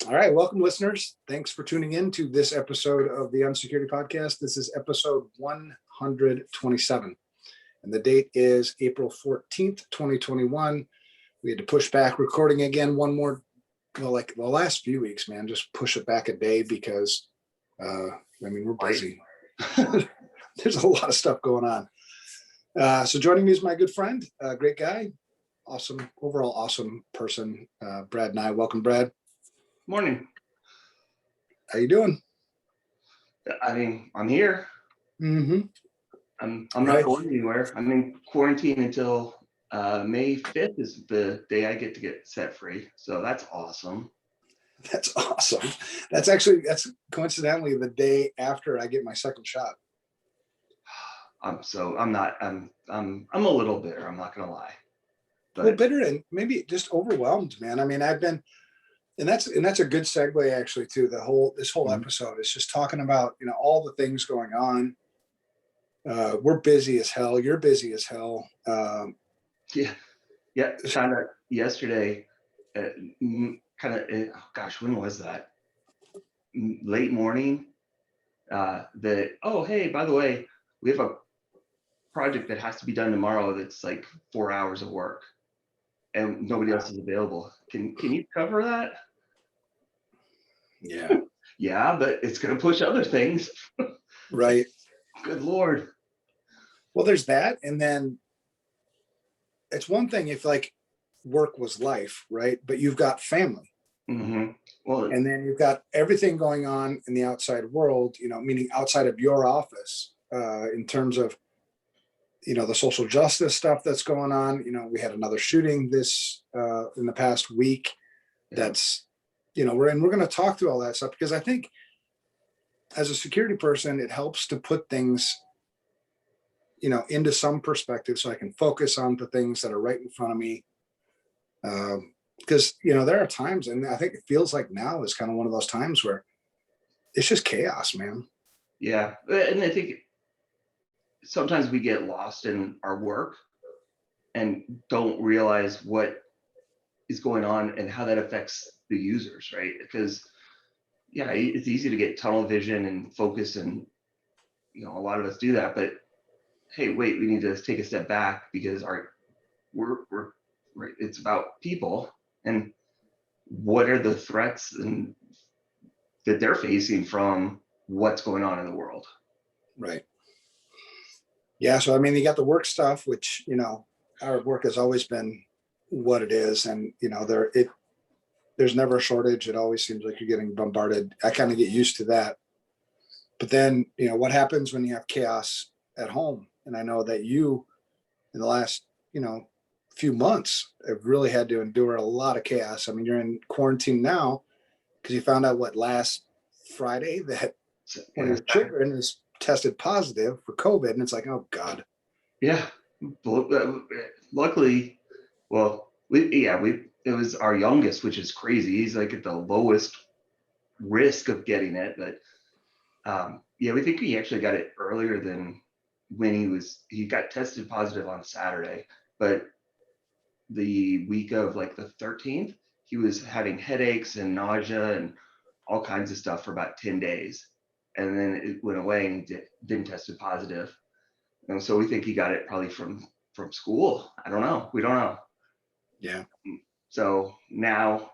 All right, welcome listeners. Thanks for tuning in to this episode of the UNSECURITY Podcast. This is episode 127, and the date is April 14th, 2021. We had to push back recording again one more, like the last few weeks, man, just push it back a day because, we're busy. There's a lot of stuff going on. So joining me is my good friend, great guy, overall awesome person, Brad Nye. Welcome, Brad. Morning. How you doing? I'm here. Mm-hmm. I'm not going anywhere. I'm in quarantine until May 5th is the day I get set free. So that's awesome. That's awesome. That's coincidentally the day after I get my second shot. I'm a little bitter. I'm not gonna lie. Well, bitter and maybe just overwhelmed, man. I mean, I've been. And that's a good segue actually to this whole episode. It's just talking about, all the things going on. We're busy as hell. You're busy as hell. Yeah. Kind of yesterday, when was that? Late morning. Hey, by the way, we have a project that has to be done tomorrow. That's like 4 hours of work, and nobody else is available. Can you cover that? Yeah, but it's going to push other things. Right. Good Lord. Well, there's that. And then it's one thing if like work was life, right? But you've got family. Mm-hmm. Well, and then you've got everything going on in the outside world, meaning outside of your office, in terms of, the social justice stuff that's going on. We had another shooting in the past week. That's, we're going to talk through all that stuff because I think as a security person, it helps to put things, into some perspective so I can focus on the things that are right in front of me. Because, there are times, and I think it feels like now is kind of one of those times where it's just chaos, man. Yeah. And I think sometimes we get lost in our work and don't realize what is going on and how that affects the users, right? Because it's easy to get tunnel vision and focus, and a lot of us do that, but hey, wait, we need to take a step back because we're right, it's about people and what are the threats and that they're facing from what's going on in the world. Right. Yeah, so you got the work stuff, which our work has always been what it is, and there's never a shortage. It always seems like you're getting bombarded. I kind of get used to that. But then, what happens when you have chaos at home? And I know that you, in the last, few months, have really had to endure a lot of chaos. You're in quarantine now because you found out last Friday that one of your children is tested positive for COVID. And it's like, oh God. Yeah. Luckily, it was our youngest, which is crazy. He's like at the lowest risk of getting it, but we think he actually got it earlier than when he got tested positive on Saturday, but the week of like the 13th, he was having headaches and nausea and all kinds of stuff for about 10 days. And then it went away and he didn't tested positive. And so we think he got it probably from school. I don't know. We don't know. Yeah. So now,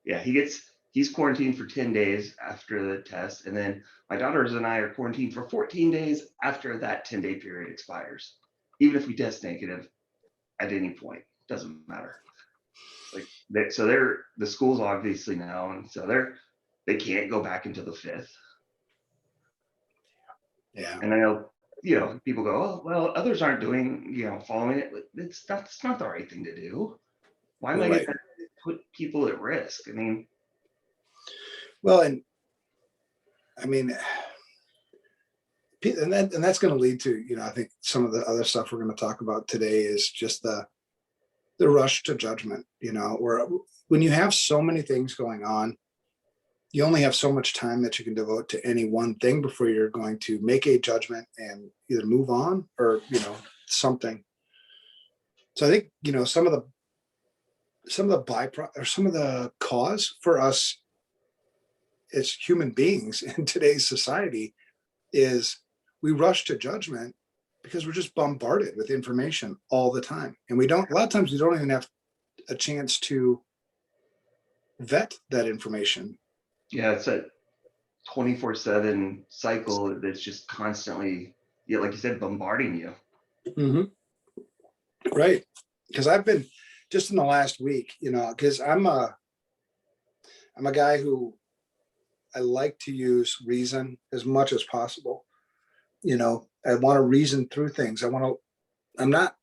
he's quarantined for 10 days after the test. And then my daughters and I are quarantined for 14 days after that 10-day period expires. Even if we test negative at any point, doesn't matter. They're the schools obviously now, and so they can't go back until the 5th. Yeah. And I know, people go, oh, well, others aren't doing, following it. That's not the right thing to do. Why am I going to put people at risk? Well, and that's going to lead to, I think some of the other stuff we're going to talk about today is just the rush to judgment, where when you have so many things going on, you only have so much time that you can devote to any one thing before you're going to make a judgment and either move on or, something. So I think, some of the byproduct or some of the cause for us as human beings in today's society is we rush to judgment because we're just bombarded with information all the time. And a lot of times we don't even have a chance to vet that information. Yeah, it's a 24/7 cycle that's just constantly, yeah, like you said, bombarding you. Mm-hmm. Right. Because I've been just in the last week, because I'm a guy who I like to use reason as much as possible. I want to reason through things. I'm not,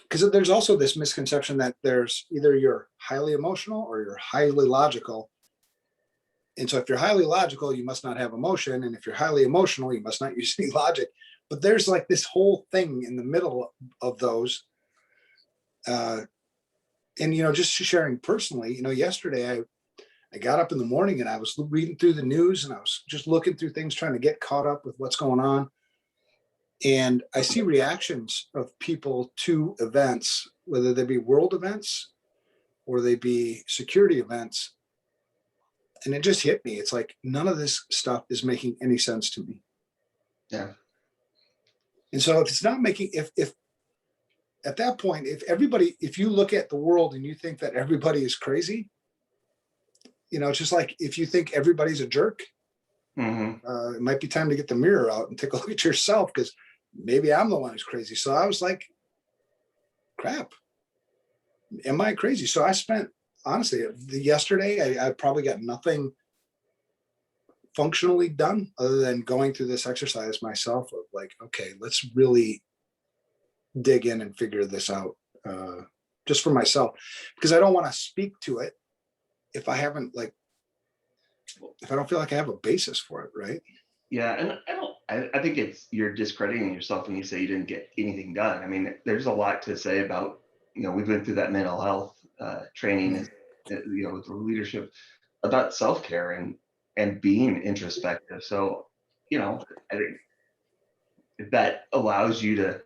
because there's also this misconception that there's either you're highly emotional or you're highly logical. And so if you're highly logical, you must not have emotion. And if you're highly emotional, you must not use any logic. But there's like this whole thing in the middle of those. And, just sharing personally, yesterday I got up in the morning and I was reading through the news and I was just looking through things, trying to get caught up with what's going on. And I see reactions of people to events, whether they be world events or they be security events. And it just hit me. It's like, none of this stuff is making any sense to me. Yeah. And so if it's not making, if at that point, if you look at the world and you think that everybody is crazy, it's just like, if you think everybody's a jerk, it might be time to get the mirror out and take a look at yourself, because maybe I'm the one who's crazy. So I was like, crap, am I crazy? So I spent, honestly, yesterday, I probably got nothing functionally done other than going through this exercise myself of like, okay, let's really dig in and figure this out, just for myself, because I don't want to speak to it if I don't feel like I have a basis for it. Right. Yeah. And I think you're discrediting yourself when you say you didn't get anything done. I mean, there's a lot to say about, we've been through that mental health training, with the leadership about self-care and being introspective. So, I think if that allows you to,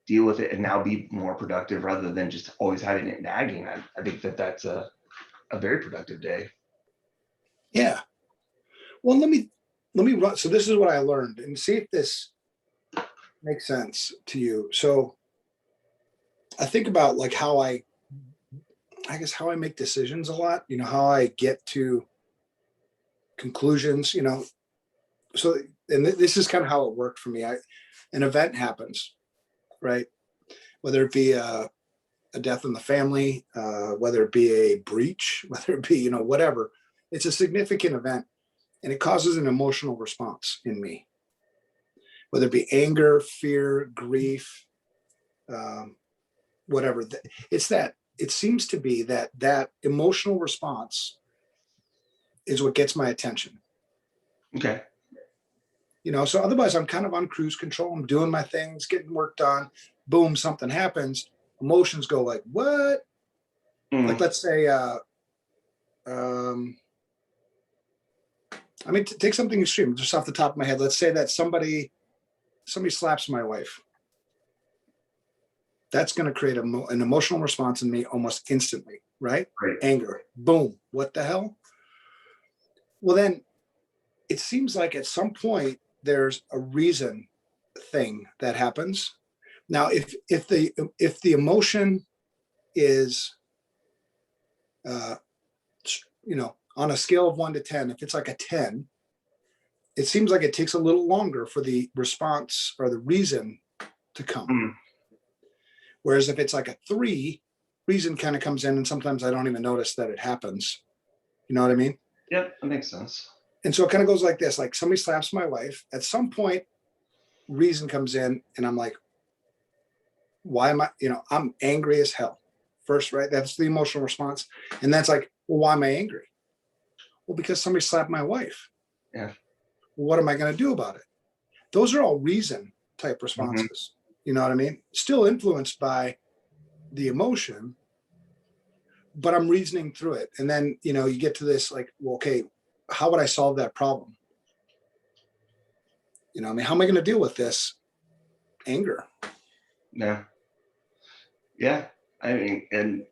deal with it and now be more productive rather than just always having it nagging, I think that's a very productive day. Yeah. Well, let me run. So this is what I learned, and see if this makes sense to you. So I think about like how I make decisions a lot, how I get to conclusions, so, and this is kind of how it worked for me. An event happens, right? Whether it be a death in the family, whether it be a breach, whether it be, whatever, it's a significant event and it causes an emotional response in me, whether it be anger, fear, grief, whatever. It seems to be that emotional response is what gets my attention. Okay. So otherwise I'm kind of on cruise control. I'm doing my things, getting work done. Boom, something happens. Emotions go like, what? Like, let's say, take something extreme, just off the top of my head. Let's say that somebody slaps my wife. That's going to create an emotional response in me almost instantly, right? Right. Anger, boom, what the hell? Well, then it seems like at some point there's a reason thing that happens. Now, if the emotion is, on a scale of 1 to 10, if it's like a 10, it seems like it takes a little longer for the response or the reason to come. Whereas if it's like a 3, reason kind of comes in, and sometimes I don't even notice that it happens. You know what I mean? Yep, that makes sense. And so it kind of goes like this, like somebody slaps my wife. At some point, reason comes in and I'm like, why am I, I'm angry as hell first, right? That's the emotional response. And that's like, well, why am I angry? Well, because somebody slapped my wife. Yeah. Well, what am I going to do about it? Those are all reason type responses. You know what I mean? Still influenced by the emotion, but I'm reasoning through it. And then, you get to this like, well, okay, how would I solve that problem? How am I going to deal with this anger? Yeah. I mean, and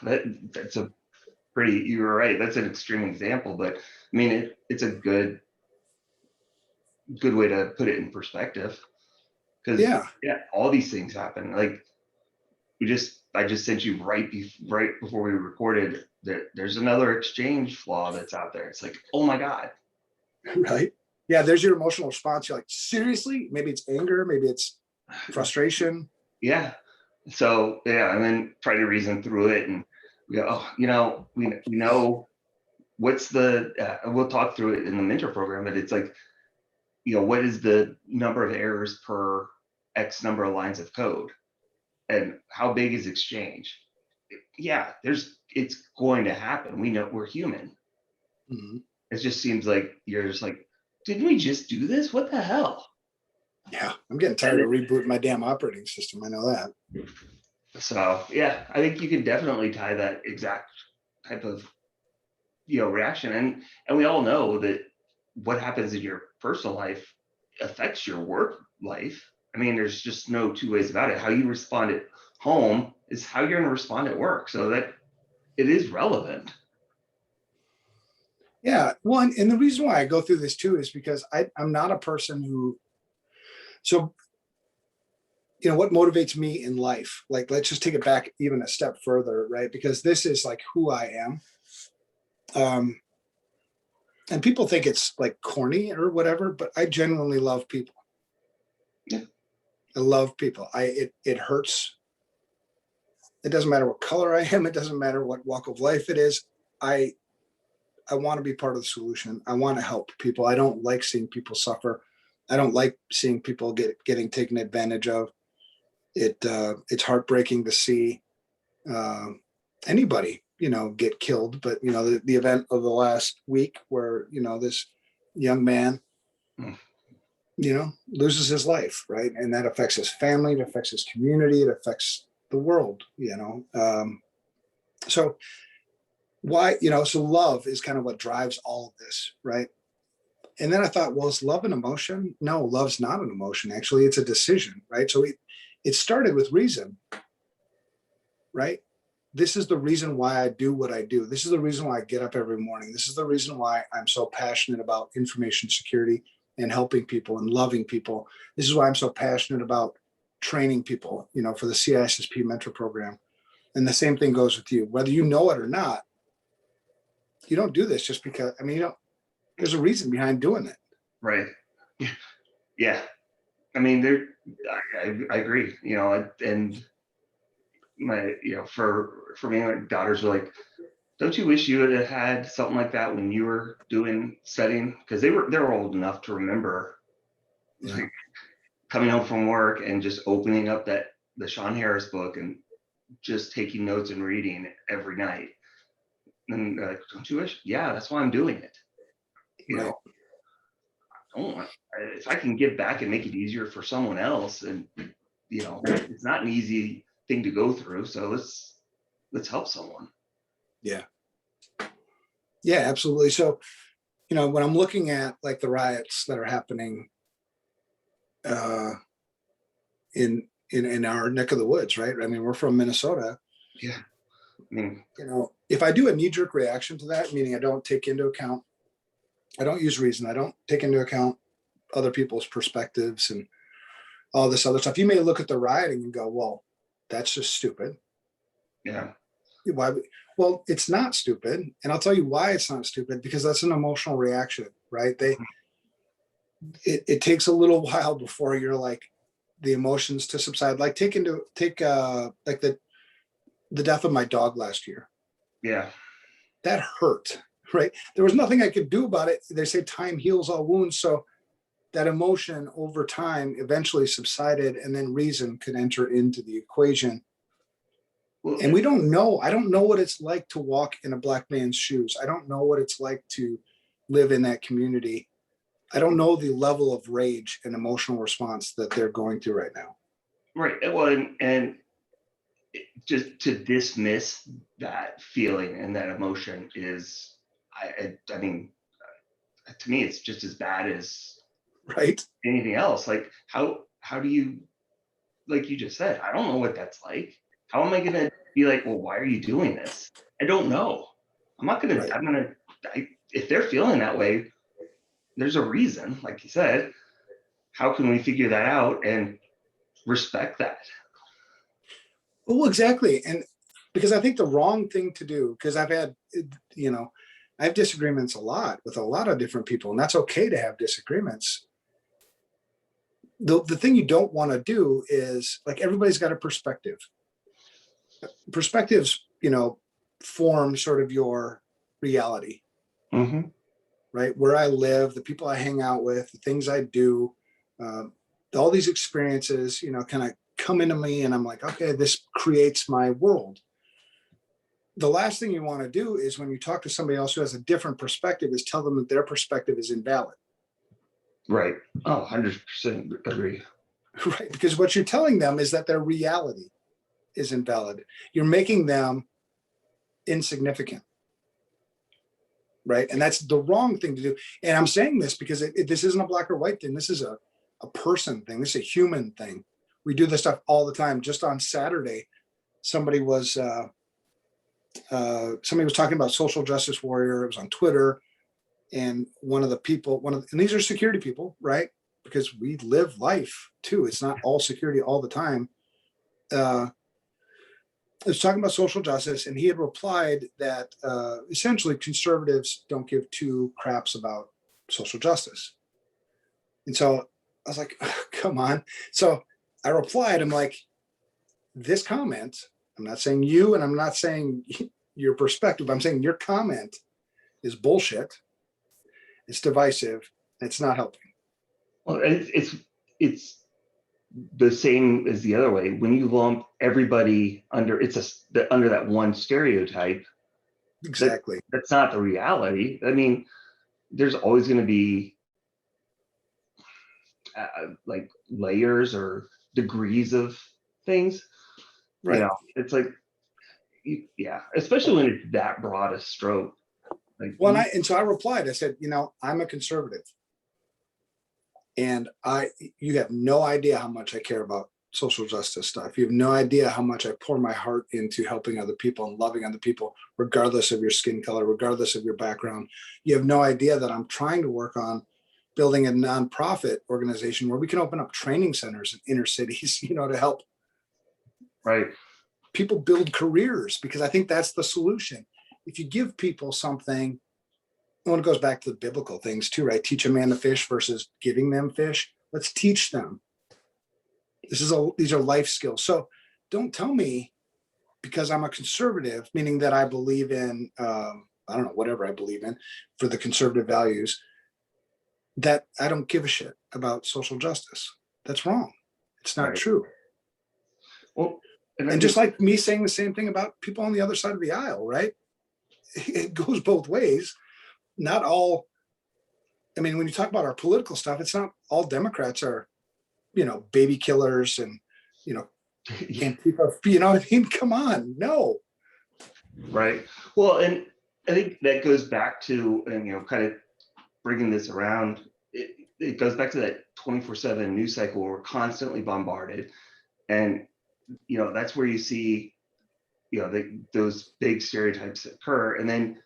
that's a you were right. That's an extreme example, but I mean, it's a good way to put it in perspective. Because Yeah, all these things happen. Like I just sent you right before we recorded that there's another exchange flaw that's out there. It's like, oh my God. right. Yeah, there's your emotional response. You're like, seriously? Maybe it's anger, maybe it's frustration. Yeah. So and then try to reason through it, and we go, oh, we know what's the we'll talk through it in the mentor program, but it's like, what is the number of errors per X number of lines of code, and how big is exchange? Yeah, it's going to happen. We know, we're human. Mm-hmm. It just seems like you're just like, didn't we just do this? What the hell? Yeah, I'm getting tired of rebooting my damn operating system. I know that. So yeah, I think you can definitely tie that exact type of reaction, and we all know that what happens in your personal life affects your work life. I mean, there's just no two ways about it. How you respond at home is how you're going to respond at work. So that it is relevant. Yeah, one, and the reason why I go through this too is because I'm not a person who, so, what motivates me in life? Like, let's just take it back even a step further, right? Because this is like who I am. And people think it's like corny or whatever, but I genuinely love people. Yeah. I love people. It hurts. It doesn't matter what color I am. It doesn't matter what walk of life it is. I want to be part of the solution. I want to help people. I don't like seeing people suffer. I don't like seeing people getting taken advantage of. It's heartbreaking to see anybody, get killed. But the event of the last week where this young man, loses his life, right, and that affects his family, it affects his community, it affects the world. So why, so love is kind of what drives all of this, right? And then I thought, well, is love an emotion? No, love's not an emotion. Actually, it's a decision, right? So it started with reason, right? This is the reason why I do what I do. This is the reason why I get up every morning. This is the reason why I'm so passionate about information security and helping people and loving people. This is why I'm so passionate about training people, for the CISSP mentor program. And the same thing goes with you, whether you know it or not. You don't do this just because, there's a reason behind doing it. Right. Yeah. I mean, I agree, and my, for me, my daughters were like, don't you wish you would have had something like that when you were doing studying? Because they're old enough to remember, like, coming home from work and just opening up the Sean Harris book and just taking notes and reading every night. And don't you wish? Yeah, that's why I'm doing it. Right. If I can give back and make it easier for someone else, and it's not an easy thing to go through. So let's help someone. Yeah. Yeah, absolutely. So, when I'm looking at like the riots that are happening in our neck of the woods, right? I mean, we're from Minnesota. Yeah. I mean, if I do a knee-jerk reaction to that, meaning I don't use reason, I don't take into account other people's perspectives and all this other stuff, you may look at the rioting and go, well, that's just stupid. Yeah. Why? Well, it's not stupid. And I'll tell you why it's not stupid, because that's an emotional reaction, right? It takes a little while before you're like, the emotions to subside. Like take like the death of my dog last year. Yeah. That hurt, right? There was nothing I could do about it. They say time heals all wounds. So that emotion over time eventually subsided, and then reason could enter into the equation. Well, and I don't know what it's like to walk in a black man's shoes. I don't know what it's like to live in that community. I don't know the level of rage and emotional response that they're going through right now. Right. Well, and just to dismiss that feeling and that emotion is, I mean, to me, it's just as bad as anything else. Like how do you, like you just said, I don't know what that's like. How am I going to be like, well, why are you doing this? I don't know. Right. If they're feeling that way, there's a reason, like you said. How can we figure that out and respect that? Well, exactly. And because I think the wrong thing to do, because you know, I have disagreements a lot with a lot of different people, and that's okay to have disagreements. The thing you don't want to do is, like, everybody's got a perspective. Perspectives, form sort of your reality, Mm-hmm. right? Where I live, the people I hang out with, the things I do, all these experiences, kind of come into me, and I'm like, okay, this creates my world. The last thing you want to do is, when you talk to somebody else who has a different perspective, is tell them that their perspective is invalid. Right. Oh, 100% agree. Right? Because what you're telling them is that their reality is invalid. You're making them insignificant. Right? And that's the wrong thing to do. And I'm saying this because this isn't a black or white thing. This is a person thing. This is a human thing. We do this stuff all the time. Just on Saturday, somebody was talking about social justice warrior. It was on Twitter, and one of the people, and these are security people, right? Because we live life too. It's not all security all the time. Was talking about social justice, and he had replied that essentially conservatives don't give two craps about social justice. And so I was like, oh, come on. So I replied, I'm like, this comment, I'm not saying you, and I'm not saying your perspective, I'm saying your comment is bullshit. It's divisive. And it's not helping. Well, it's the same as the other way. When you lump everybody under under that one stereotype, Exactly. that's not the reality. I mean, there's always going to be like layers or degrees of things. Right. It's like, yeah, especially when it's that broad a stroke. Like, well, and so I replied, I said, I'm a conservative, and you have no idea how much I care about social justice stuff. You have no idea how much I pour my heart into helping other people and loving other people, regardless of your skin color, regardless of your background. You have no idea that I'm trying to work on building a nonprofit organization where we can open up training centers in inner cities, to help right. people build careers, because I think that's the solution. If you give people something, it goes back to the biblical things too, right? Teach a man to fish versus giving them fish. Let's teach them. These are life skills. So don't tell me, because I'm a conservative, meaning that I believe in, I don't know, whatever I believe in for the conservative values, that I don't give a shit about social justice. That's wrong. It's not true. Well, and just like me saying the same thing about people on the other side of the aisle, right? It goes both ways. Not all, when you talk about our political stuff, it's not all Democrats are, baby killers and, Antifa, come on, no. Right. Well, and I think that goes back to, and, kind of bringing this around, it goes back to that 24/7 news cycle where we're constantly bombarded. And, that's where you see, those big stereotypes occur. And then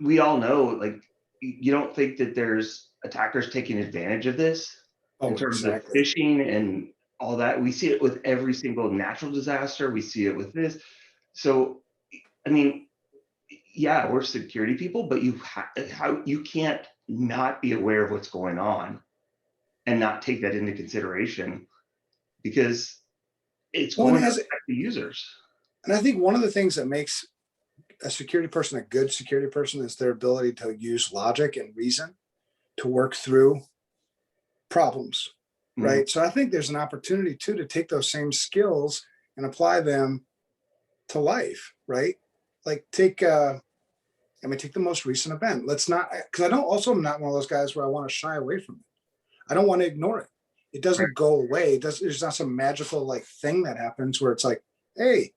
we all know, like, you don't think that there's attackers taking advantage of this in terms of phishing and all that. We see it with every single natural disaster. We see it with this. So, yeah, we're security people, but you can't not be aware of what's going on and not take that into consideration, because it's going to affect the users. And I think one of the things that makes a security person a good security person is their ability to use logic and reason to work through problems, right? So I think there's an opportunity too to take those same skills and apply them to life, right? Like take the most recent event. Let's not, because I'm not one of those guys where I want to shy away from it. I don't want to ignore it. It doesn't go away. There's not some magical like thing that happens where it's like, hey,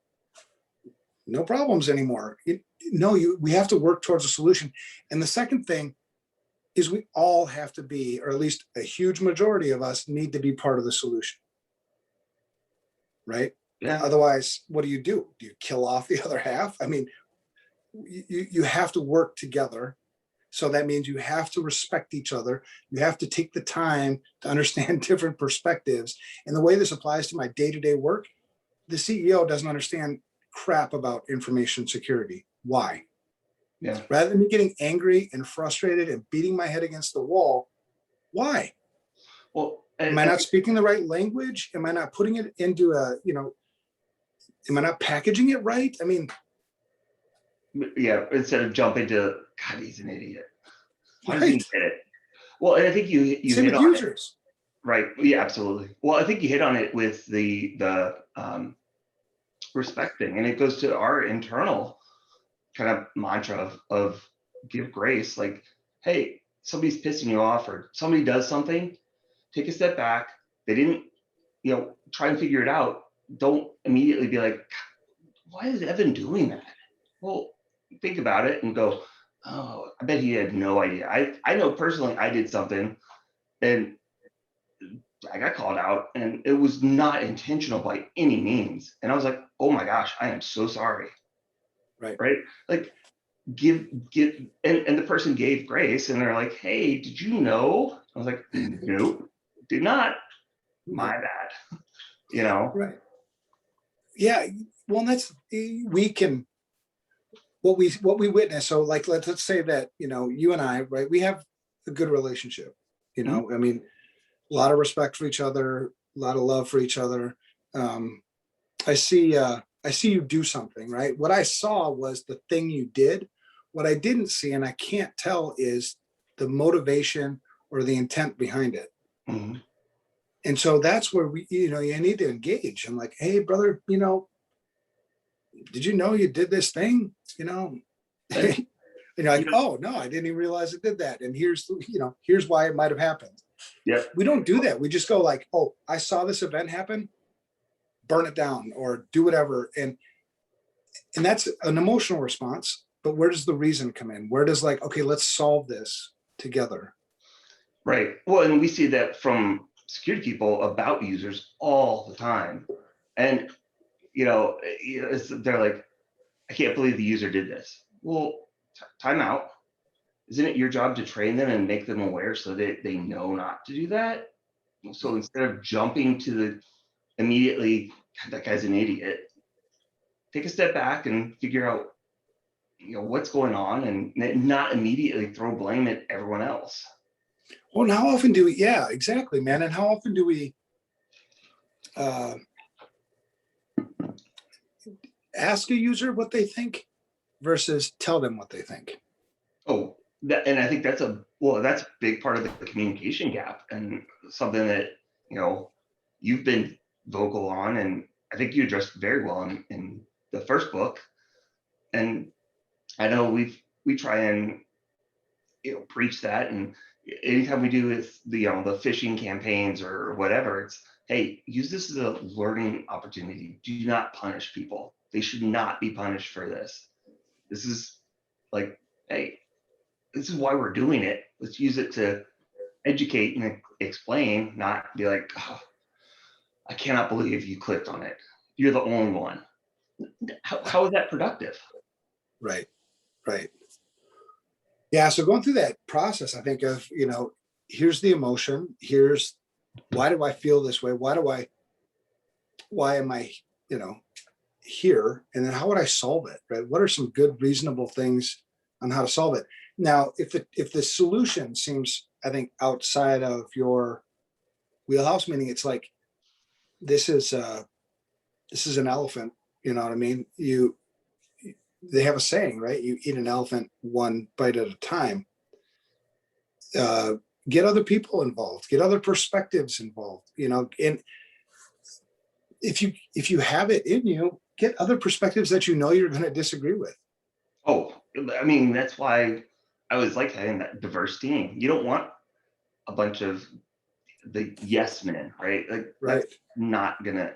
no problems anymore. We have to work towards a solution. And the second thing is we all have to be, or at least a huge majority of us need to be part of the solution. Right? Yeah. Otherwise, what do? Do you kill off the other half? you have to work together. So that means you have to respect each other. You have to take the time to understand different perspectives. And the way this applies to my day-to-day work, the CEO doesn't understand crap about information security. Why? Yeah. Rather than me getting angry and frustrated and beating my head against the wall, why? Well, Am I not speaking the right language? Am I not putting it into am I not packaging it right? I mean, yeah, instead of jumping to, God, he's an idiot. How does he right. get it? Well, and I think you Same hit with on it. users. Right. Yeah, absolutely. Well, I think you hit on it with the respecting, and it goes to our internal kind of mantra of give grace. Like, hey, somebody's pissing you off, or somebody does something, take a step back. They didn't, try and figure it out. Don't immediately be like, why is Evan doing that? Well, think about it and go, oh, I bet he had no idea. I know personally I did something and I got called out, and it was not intentional by any means. And I was like, oh my gosh, I am so sorry. Right. Right. Like give and the person gave grace, and they're like, hey, did you know? I was like, nope, did not. My bad. Right. Yeah. Well, that's, we can, what we witness. So like, let's say that, you and I, right, we have a good relationship, I mean, a lot of respect for each other, a lot of love for each other. I see you do something, right? What I saw was the thing you did. What I didn't see, and I can't tell, is the motivation or the intent behind it. Mm-hmm. And so that's where you need to engage. I'm like, hey, brother, did you know you did this thing? And you're like, oh no, I didn't even realize it did that. And here's why it might have happened. Yep. We don't do that. We just go like, oh, I saw this event happen, burn it down or do whatever. And that's an emotional response. But where does the reason come in? Where does like, okay, let's solve this together. Right. Well, and we see that from security people about users all the time. And, they're like, I can't believe the user did this. Well, time out. Isn't it your job to train them and make them aware so that they know not to do that? So instead of jumping to the immediately, that guy's an idiot, take a step back and figure out, what's going on, and not immediately throw blame at everyone else. Well, and how often do we, yeah, exactly, man. And how often do we ask a user what they think versus tell them what they think? Oh, and I think that's a big part of the communication gap, and something that, you've been vocal on, and I think you addressed very well in the first book. And I know we try and, preach that, and anytime we do with the phishing campaigns or whatever, it's, hey, use this as a learning opportunity. Do not punish people. They should not be punished for this. This is like, hey, this is why we're doing it. Let's use it to educate and explain, not be like, oh, I cannot believe you clicked on it. You're the only one. How is that productive? Right. Yeah. So going through that process, I think of, here's the emotion. Here's why do I feel this way? Why am I, here? And then how would I solve it? Right. What are some good, reasonable things on how to solve it? Now, if the solution seems, I think, outside of your wheelhouse, meaning it's like, this is an elephant, you know what I mean? They have a saying, right? You eat an elephant one bite at a time. Get other people involved, get other perspectives involved, and if you have it in you, get other perspectives that you're going to disagree with. Oh, I mean, that's why I was like having that diverse team. You don't want a bunch of the yes men, right? Like, right. That's not gonna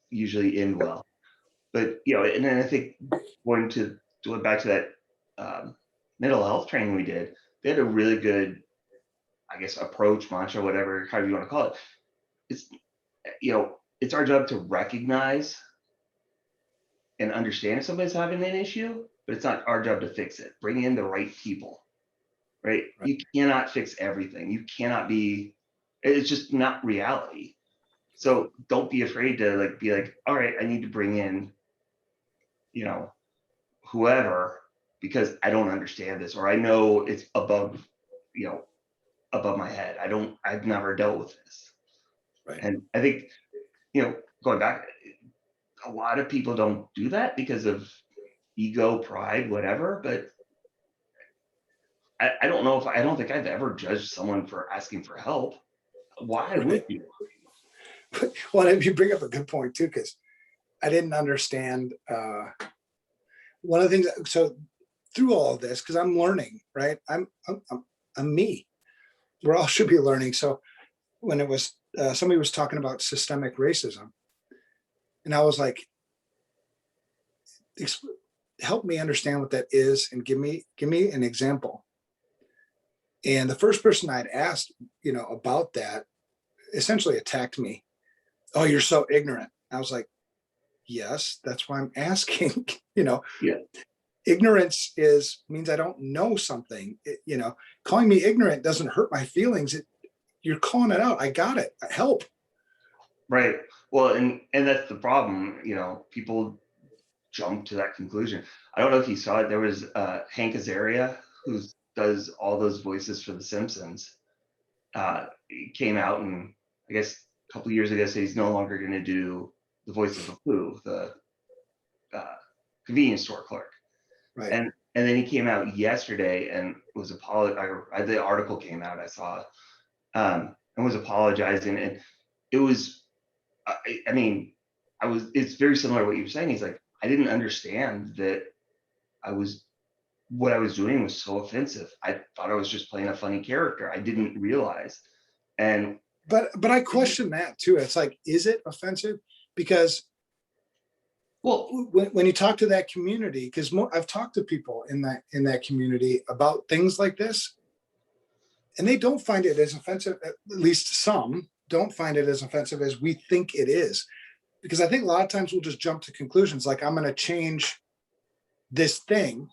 usually end well. But and then I think going back to that mental health training we did, they had a really good, I guess, approach, mantra, whatever, however you want to call it. It's it's our job to recognize and understand if somebody's having an issue, but it's not our job to fix it. Bring in the right people, right? Right. You cannot fix everything. You cannot be, it's just not reality. So don't be afraid to like be like, all right, I need to bring in, you know, whoever, because I don't understand this, or I know it's above, you know, above my head. I've never dealt with this. Right. And I think, you know, going back, a lot of people don't do that because of ego, pride, whatever. But I don't know if I don't think I've ever judged someone for asking for help. Why would Right. you? Well, and you bring up a good point too, because I didn't understand one of the things. So through all of this, because I'm learning, right? I'm me. We all should be learning. So when it was somebody was talking about systemic racism, and I was like, help me understand what that is, and give me an example. And the first person I'd asked, about that, essentially attacked me. Oh, you're so ignorant. I was like, yes, that's why I'm asking. Yeah. Ignorance means I don't know something. Calling me ignorant doesn't hurt my feelings. You're calling it out. I got it. Help. Right. Well, and that's the problem. People jump to that conclusion. I don't know if you saw it. There was Hank Azaria, who does all those voices for The Simpsons. He came out, and I guess a couple of years ago said he's no longer going to do the voice of the flu, the convenience store clerk. Right. And then he came out yesterday and was the article came out, I saw, and was apologizing. And it was, it's very similar to what you were saying. He's like, I didn't understand that what I was doing was so offensive. I thought I was just playing a funny character. I didn't realize. But I question that too. It's like, is it offensive? Because when you talk to that community, because I've talked to people in that community about things like this, and they don't find it as offensive. At least some don't find it as offensive as we think it is. Because I think a lot of times we'll just jump to conclusions like, I'm going to change this thing.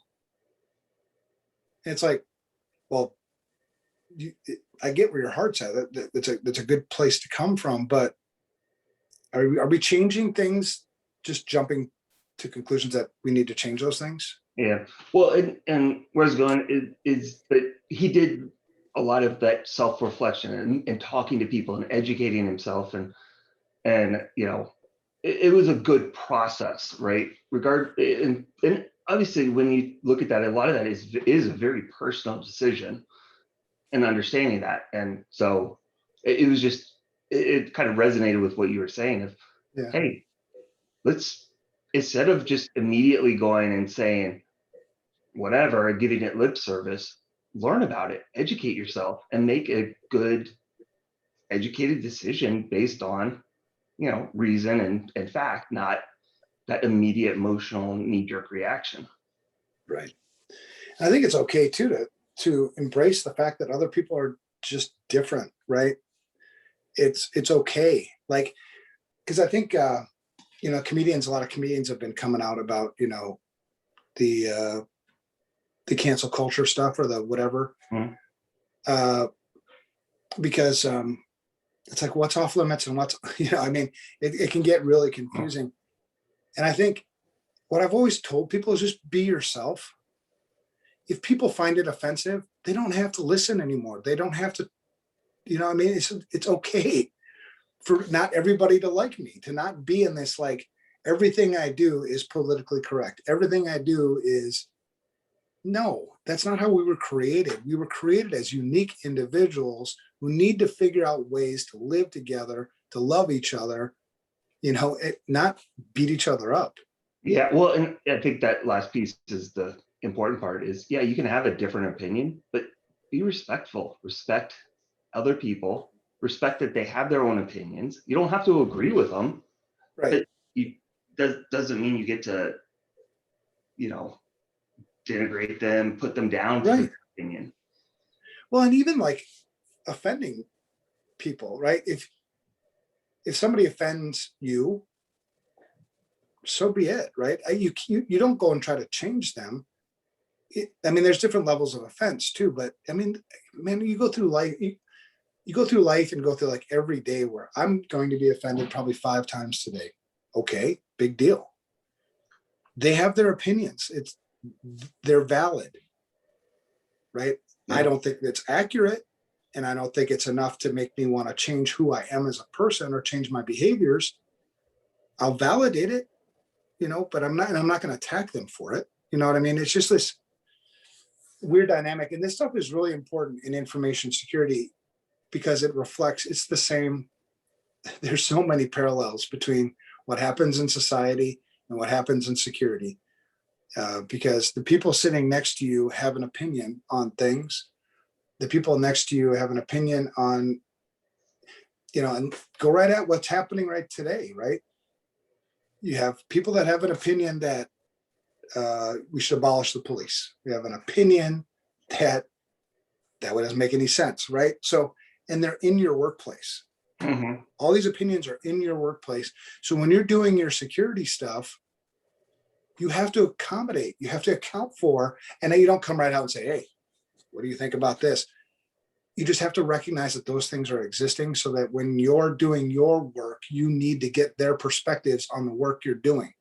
And it's like, well, I get where your heart's at. That's a good place to come from. But are we changing things, just jumping to conclusions that we need to change those things? Yeah. Well, and where I was going is that he did a lot of that self-reflection and talking to people and educating himself. And it was a good process, right? And obviously when you look at that, a lot of that is a very personal decision and understanding that. And so it was just, it kind of resonated with what you were saying of, Yeah. Hey, let's, instead of just immediately going and saying whatever, giving it lip service, learn about it, educate yourself, and make a good educated decision based on, reason and fact, not that immediate emotional knee-jerk reaction. Right. I think it's okay too to embrace the fact that other people are just different, right? It's okay. Like, because I think a lot of comedians have been coming out about, the cancel culture stuff or the whatever. Mm-hmm. Because it's like, what's off limits and what's, it can get really confusing. And I think what I've always told people is just be yourself. If people find it offensive, they don't have to listen anymore. They don't have to, it's okay for not everybody to like me, to not be in this, like, everything I do is politically correct. Everything I do is, no, that's not how we were created. We were created as unique individuals who need to figure out ways to live together, to love each other, not beat each other up. Yeah, well, and I think that last piece is the important part is, yeah, you can have a different opinion, but be respectful, respect other people, respect that they have their own opinions. You don't have to agree with them, Right. but doesn't mean you get to, denigrate them, put them down for their opinion. Well, and even like offending people, right? If somebody offends you, so be it, right? You don't go and try to change them. I mean, there's different levels of offense too, but I mean, man, you go through life, you go through life and go through like every day where I'm going to be offended probably 5 times today. Okay, big deal. They have their opinions. They're valid, right? Yeah. I don't think it's accurate, and I don't think it's enough to make me want to change who I am as a person or change my behaviors. I'll validate it, but I'm not going to attack them for it. You know what I mean? It's just this weird dynamic. And this stuff is really important in information security because it's the same. There's so many parallels between what happens in society and what happens in security. Because the people sitting next to you have an opinion on things. The people next to you have an opinion on, and go right at what's happening right today, right? You have people that have an opinion that we should abolish the police. We have an opinion that doesn't make any sense, right? So, and they're in your workplace. Mm-hmm. All these opinions are in your workplace. So when you're doing your security stuff, you have to accommodate, you have to account for, and then you don't come right out and say, hey, what do you think about this? You just have to recognize that those things are existing so that when you're doing your work, you need to get their perspectives on the work you're doing.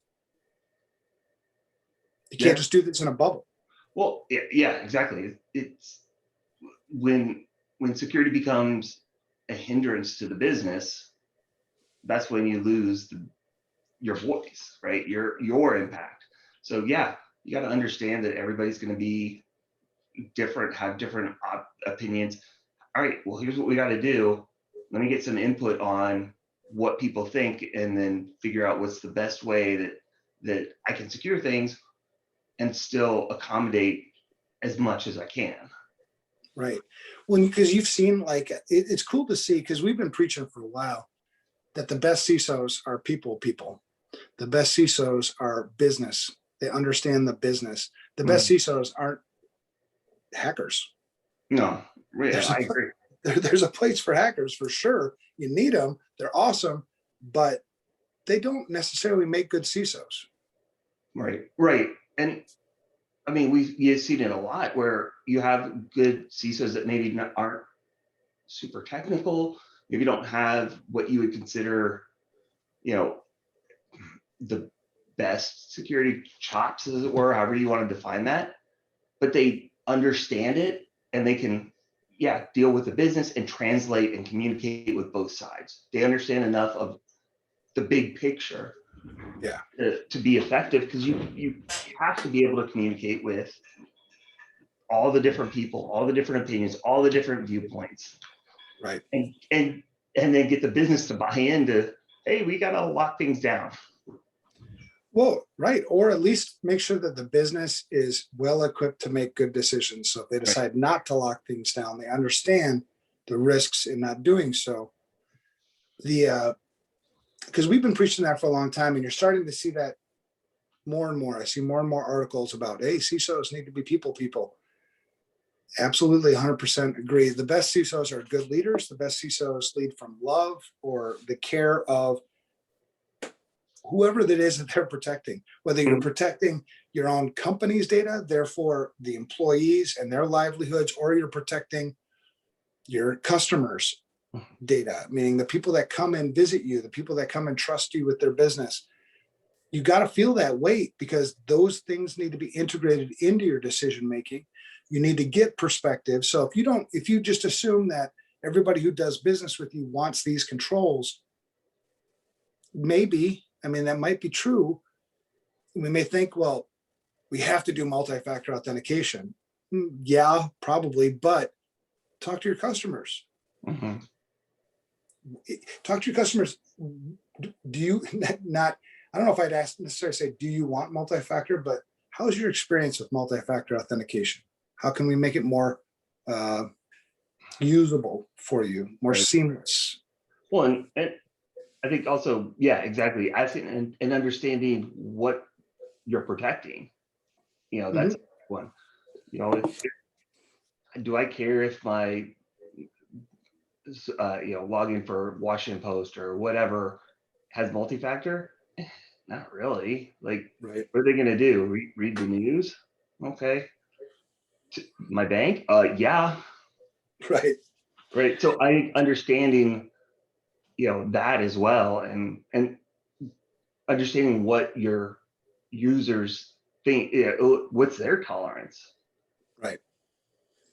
You can't just do this in a bubble. Well, yeah, exactly. It's when security becomes a hindrance to the business, that's when you lose your voice, right? Your impact. So yeah, you got to understand that everybody's going to be different, have different opinions. All right, well, here's what we got to do. Let me get some input on what people think, and then figure out what's the best way that I can secure things and still accommodate as much as I can. Right. Because you've seen, like, it's cool to see, because we've been preaching for a while that the best CISOs are people. The best CISOs are business. They understand the business. The best CISOs aren't hackers. No, really, I agree. There's a place for hackers for sure. You need them. They're awesome, but they don't necessarily make good CISOs. Right. And I mean, you've seen it a lot where you have good CISOs that maybe aren't super technical, maybe don't have what you would consider, the best security chops, as it were, however you want to define that, but they understand it and they can, deal with the business and translate and communicate with both sides. They understand enough of the big picture to be effective, because you have to be able to communicate with all the different people, all the different opinions, all the different viewpoints, right? And then get the business to buy into, hey, we got to lock things down. Well, right. Or at least make sure that the business is well equipped to make good decisions. So if they decide not to lock things down, they understand the risks in not doing so. Because we've been preaching that for a long time, and you're starting to see that more and more. I see more and more articles about, hey, CISOs need to be people. Absolutely, 100% agree. The best CISOs are good leaders. The best CISOs lead from love or the care of whoever that is that they're protecting, whether you're protecting your own company's data, therefore the employees and their livelihoods, or you're protecting your customers' data, meaning the people that come and visit you, the people that come and trust you with their business. You got to feel that weight, because those things need to be integrated into your decision making. You need to get perspective. So if you just assume that everybody who does business with you wants these controls, that might be true. We may think, well, we have to do multi-factor authentication. Yeah, probably, but talk to your customers. Mm-hmm. Talk to your customers. Do you not, I don't know if I'd necessarily say, do you want multi-factor, but how's your experience with multi-factor authentication? How can we make it more usable for you, more seamless? Well, and I think also, exactly. I think, and understanding what you're protecting, that's one. Do I care if my, login for Washington Post or whatever has multi-factor? not really. Like, Right. what are they going to do? Read the news? Okay. My bank? Yeah. Right. Right. So I understanding, that as well, and understanding what your users think, what's their tolerance. Right.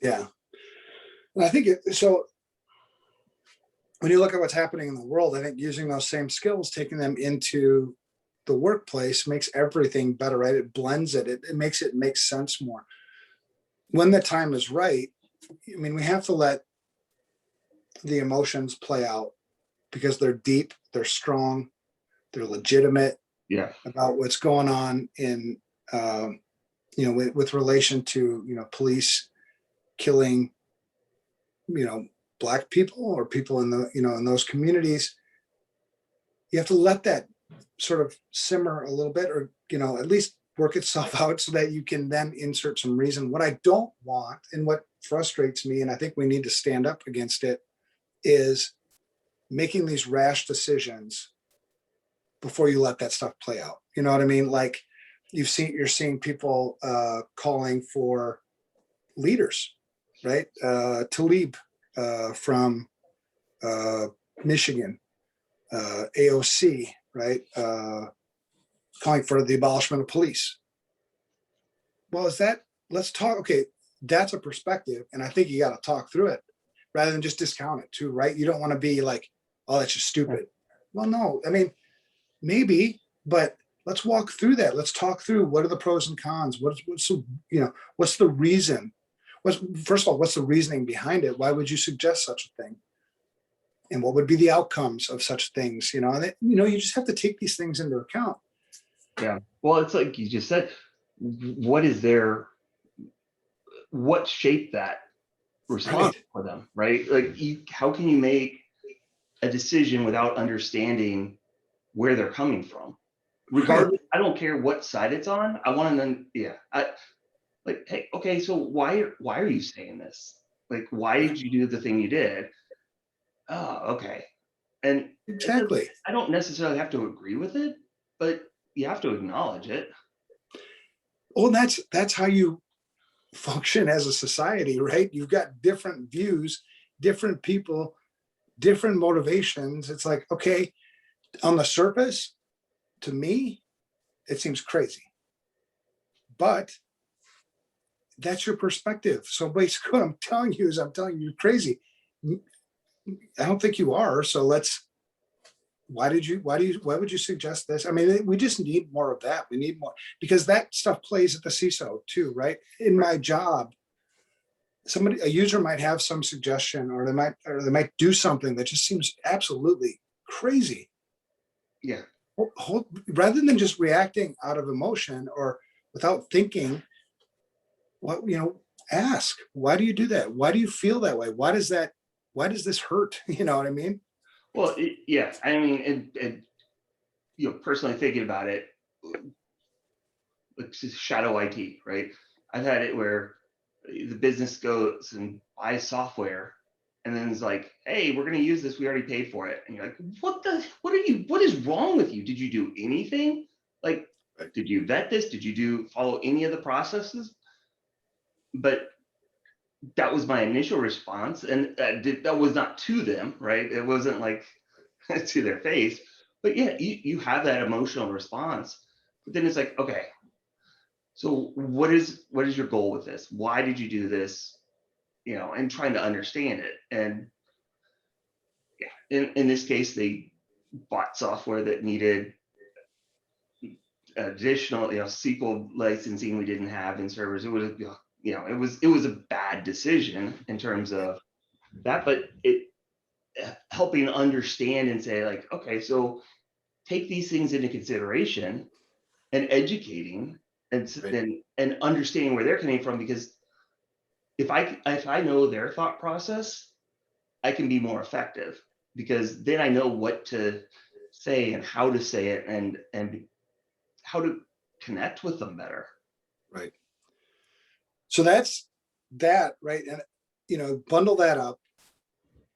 Yeah. And I think so. When you look at what's happening in the world, I think using those same skills, taking them into the workplace makes everything better, right? It blends it. It makes it make sense more. When the time is right, I mean, we have to let the emotions play out because they're deep, they're strong, they're legitimate Yeah. about what's going on in, with relation to, police killing, Black people or people in in those communities. You have to let that sort of simmer a little bit, or at least work itself out so that you can then insert some reason. What I don't want, and what frustrates me, and I think we need to stand up against it, is making these rash decisions before you let that stuff play out. You know what I mean? Like you're seeing people calling for leaders, right? Talib from Michigan, AOC, right? Calling for the abolishment of police. Well, let's talk. Okay, that's a perspective. And I think you got to talk through it rather than just discount it too, right? You don't want to be like, oh, that's just stupid. Well, no, I mean, maybe, but let's walk through that. Let's talk through what are the pros and cons. What's the reason? First of all, what's the reasoning behind it? Why would you suggest such a thing? And what would be the outcomes of such things? And you just have to take these things into account. Yeah. Well, it's like you just said, what shaped that response for them, right? Like, how can you make a decision without understanding where they're coming from? Regardless, I don't care what side it's on. I want to know, like, hey, okay, so why are you saying this? Like, why did you do the thing you did? Oh, okay. And exactly. I don't necessarily have to agree with it, but you have to acknowledge it. Well, that's how you function as a society, right? You've got different views, different people, different motivations. It's like, okay, on the surface, to me, it seems crazy. But that's your perspective. So basically what I'm telling you is you're crazy. I don't think you are. So why would you suggest this? I mean, we just need more of that. We need more, because that stuff plays at the CISO too, right? In my job, a user might have some suggestion, or they might do something that just seems absolutely crazy. Yeah. Rather than just reacting out of emotion or without thinking, ask, why do you do that? Why do you feel that way? Why does this hurt? You know what I mean? Well, yeah. I mean, personally thinking about it, it's just shadow IT, right? I've had it where the business goes and buys software, and then it's like, hey, we're going to use this. We already paid for it. And you're like, what is wrong with you? Did you do anything? Like, did you vet this? Did you follow any of the processes? But that was my initial response. And that was not to them, right? It wasn't like to their face, but yeah, you have that emotional response. But then it's like, okay, so what is your goal with this? Why did you do this? And trying to understand it. And yeah, in this case, they bought software that needed additional, SQL licensing we didn't have in servers. It was, it was a bad decision in terms of that, but it helping understand and say like, okay, so take these things into consideration and educating and understanding where they're coming from, because if I know their thought process, I can be more effective, because then I know what to say and how to say it and how to connect with them better. Right. So that's that, right? And bundle that up.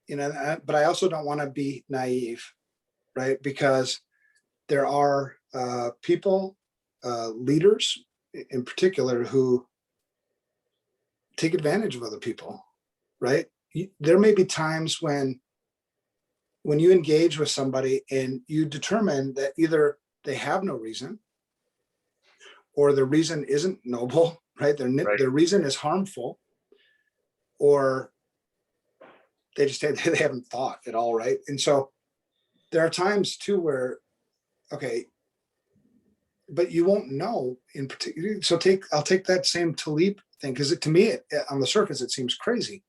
But I also don't want to be naive, right? Because there are people, leaders in particular, who take advantage of other people, right? There may be times when you engage with somebody and you determine that either they have no reason, or the reason isn't noble, right? Their reason is harmful, or they just they haven't thought at all, right? And so there are times too where, okay, but you won't know in particular. So I'll take that same Talib thing, because to me, on the surface, it seems crazy,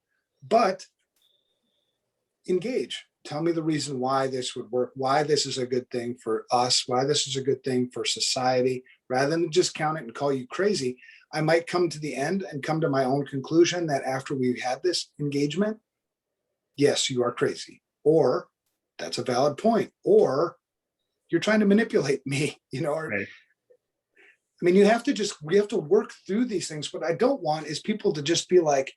but engage. Tell me the reason why this would work, why this is a good thing for us, why this is a good thing for society, rather than just count it and call you crazy. I might come to the end and come to my own conclusion that after we've had this engagement, yes, you are crazy, or that's a valid point, or you're trying to manipulate me, or Right. I mean, we have to work through these things. What I don't want is people to just be like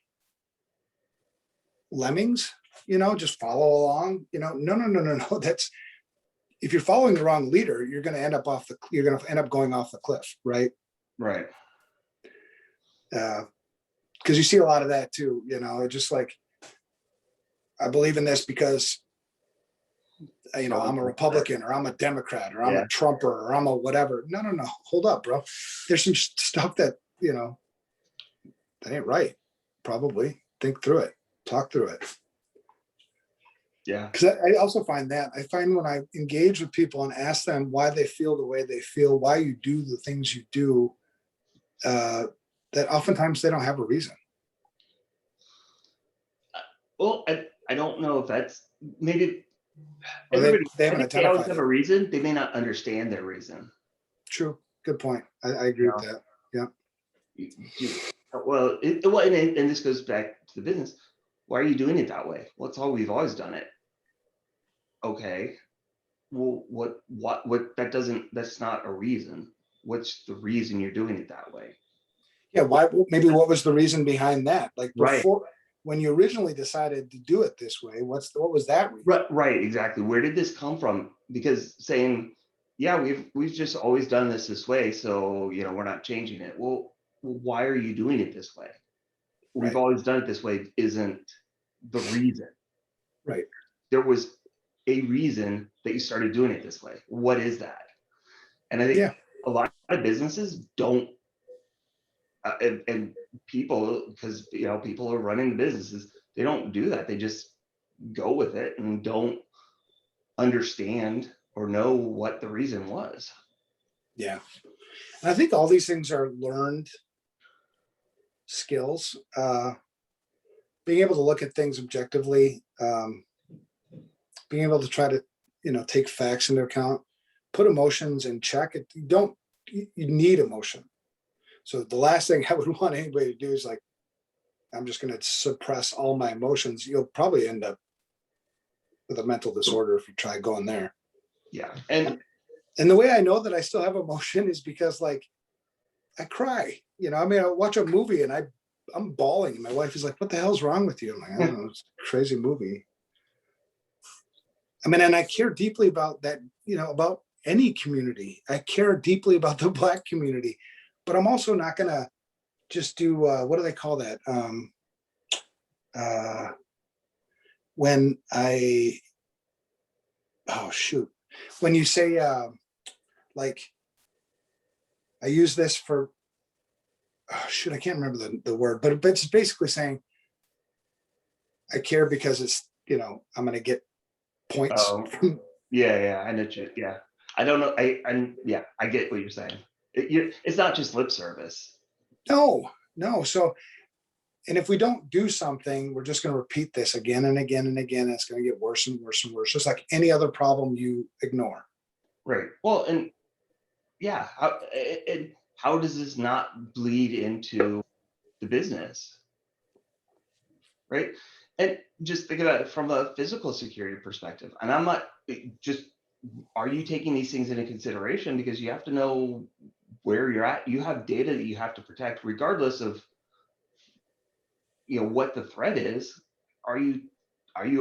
lemmings, just follow along, no. That's, if you're following the wrong leader, you're going to end up going off the cliff, right? Right. Because you see a lot of that too, just like, I believe in this because, I'm a Republican, or I'm a Democrat, or I'm a Trumper, or I'm a whatever. No. Hold up, bro. There's some stuff that, that ain't right. Probably think through it, talk through it. Yeah. Because I also find when I engage with people and ask them why they feel the way they feel, why you do the things you do, that oftentimes they don't have a reason. Well, I don't know if that's maybe They they haven't always identified have it. a reason. They may not understand their reason. True. Good point. I agree with that. Yeah. Well, and this goes back to the business. Why are you doing it that way? Well, it's how we've always done it. Okay. Well, what that's not a reason. What's the reason you're doing it that way? Yeah. Maybe what was the reason behind that? Like before, when you originally decided to do it this way, what was that reason? Right, exactly. Where did this come from? Because saying, yeah, we've just always done this way, so we're not changing it. Well, why are you doing it this way? We've always done it this way isn't the reason. Right. There was a reason that you started doing it this way. What is that? And I think a lot of businesses don't, and people, because people are running the businesses, they don't do that. They just go with it and don't understand or know what the reason was. Yeah. And I think all these things are learned skills. Being able to look at things objectively, being able to try to, take facts into account, put emotions in check. You need emotion. So the last thing I would want anybody to do is like, I'm just going to suppress all my emotions. You'll probably end up with a mental disorder if you try going there. Yeah. And the way I know that I still have emotion is because, like, I cry, I watch a movie and I'm bawling, and my wife is like, what the hell's wrong with you? I'm like, I don't know, it's a crazy movie. And I care deeply about that, about any community. I care deeply about the Black community, but I'm also not going to just do, what do they call that? When when you say, like, I use this for, I can't remember the word, but it's basically saying I care because it's, I'm going to get points. Yeah. I know. Yeah. I don't know. I get what you're saying. It's not just lip service. No. So, and if we don't do something, we're just going to repeat this again and again and again. And it's going to get worse and worse and worse. Just like any other problem you ignore. Right. Well, and yeah. How does this not bleed into the business? Right. And just think about it from a physical security perspective. And I'm not just, are you taking these things into consideration? Because you have to know where you're at. You have data that you have to protect, regardless of what the threat is. Are you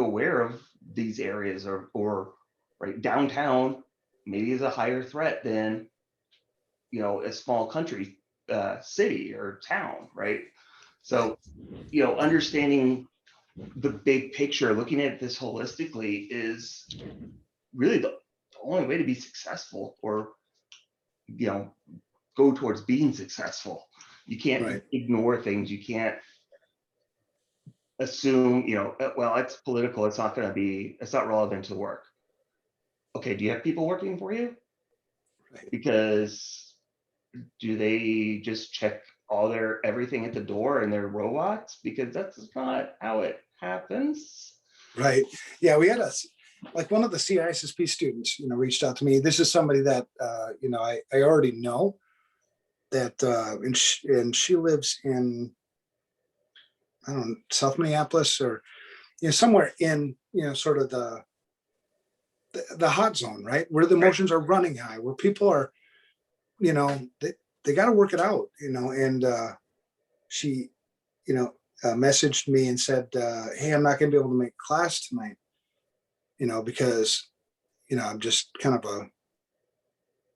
aware of these areas, or right downtown? maybe is a higher threat than, a small country, city or town, right? So, understanding the big picture, looking at this holistically is really the only way to be successful, or, go towards being successful. You can't Right. ignore things. You can't assume, well, it's political. It's not relevant to work. Okay, do you have people working for you? Right. Because do they just check everything at the door and they're robots? Because that's not how it happens. Right. Yeah, we had like one of the CISSP students, reached out to me. This is somebody that, I already know that, and she lives in, I don't know, South Minneapolis, or, somewhere in, sort of the hot zone, right? Where the Right. emotions are running high, where people are, they got to work it out, and she, messaged me and said, hey, I'm not going to be able to make class tonight, because, I'm just kind of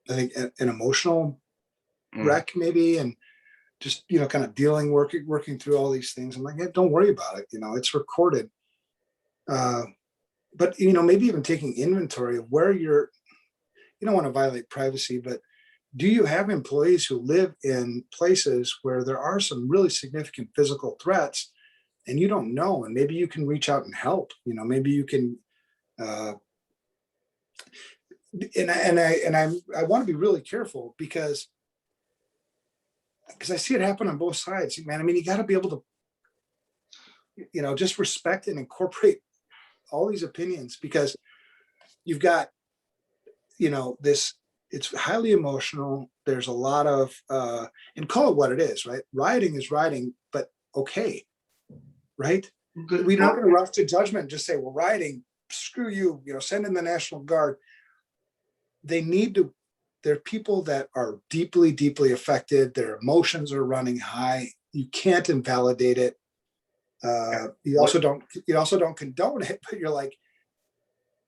I think an emotional Mm. wreck maybe. And just, kind of working through all these things. I'm like, hey, don't worry about it. It's recorded. Uh, but, maybe even taking inventory of where you don't want to violate privacy, but do you have employees who live in places where there are some really significant physical threats and you don't know? And maybe you can reach out and help, maybe you can, uh, I want to be really careful because I see it happen on both sides, man. I mean, you got to be able to, just respect and incorporate all these opinions, because you've got, this, it's highly emotional. There's a lot of, and call it what it is, right? Rioting is rioting, but okay, right? Good. We're not going to rush to judgment and just say, well, rioting, screw you, send in the National Guard. They need to, they're people that are deeply, deeply affected. Their emotions are running high. You can't invalidate it. You also don't condone it, but you're like,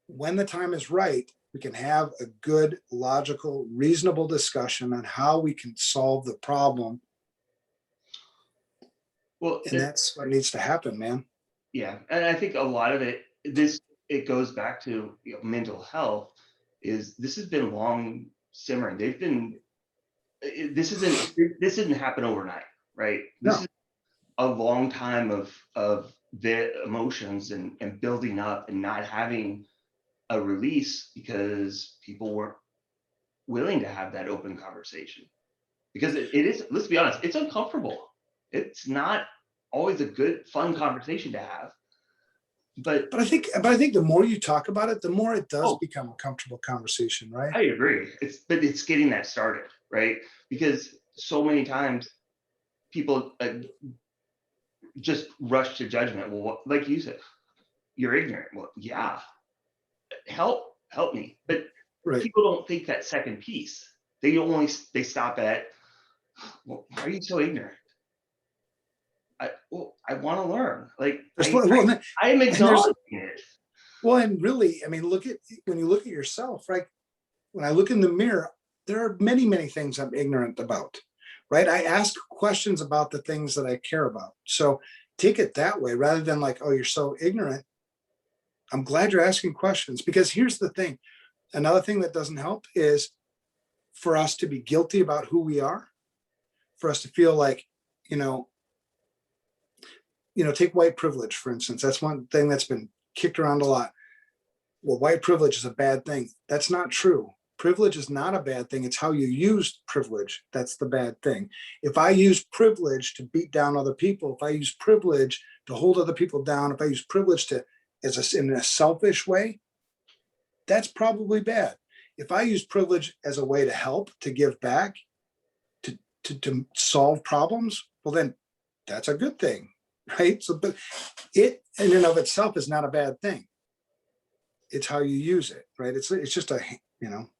when the time is right, we can have a good, logical, reasonable discussion on how we can solve the problem. Well, And that's what needs to happen, man. yeah, and I think a lot of it goes back to, mental health. This has been long simmering. This didn't happen overnight, right? This No, is a long time of the emotions and building up and not having a release because people weren't willing to have that open conversation. Because it is, let's be honest, it's uncomfortable. It's not always a good, fun conversation to have. But but I think the more you talk about it, the more it does oh, become a comfortable conversation, right? I agree. It's getting that started, right? Because so many times people just rush to judgment. Well, like you said, you're ignorant. Well, yeah, help me. But Right. people don't think that second piece. They stop at, well, why are you so ignorant? I want to learn. Like I am and there's, acknowledging it. well, and really, I mean, when you look at yourself, right? When I look in the mirror, there are many, many things I'm ignorant about, right? I ask questions about the things that I care about. So take it that way rather than like, oh, you're so ignorant. I'm glad you're asking questions, because here's the thing. Another thing that doesn't help is for us to be guilty about who we are, for us to feel like, you know, take white privilege, for instance. That's one thing that's been kicked around a lot. Well, white privilege is a bad thing. That's not true. Privilege is not a bad thing. It's how you use privilege that's the bad thing. If I use privilege to beat down other people, if I use privilege to hold other people down, if I use privilege to in a selfish way, that's probably bad. If I use privilege as a way to help, to give back, to solve problems, well, then that's a good thing, right? So, but it in and of itself is not a bad thing. It's how you use it, right? It's just a,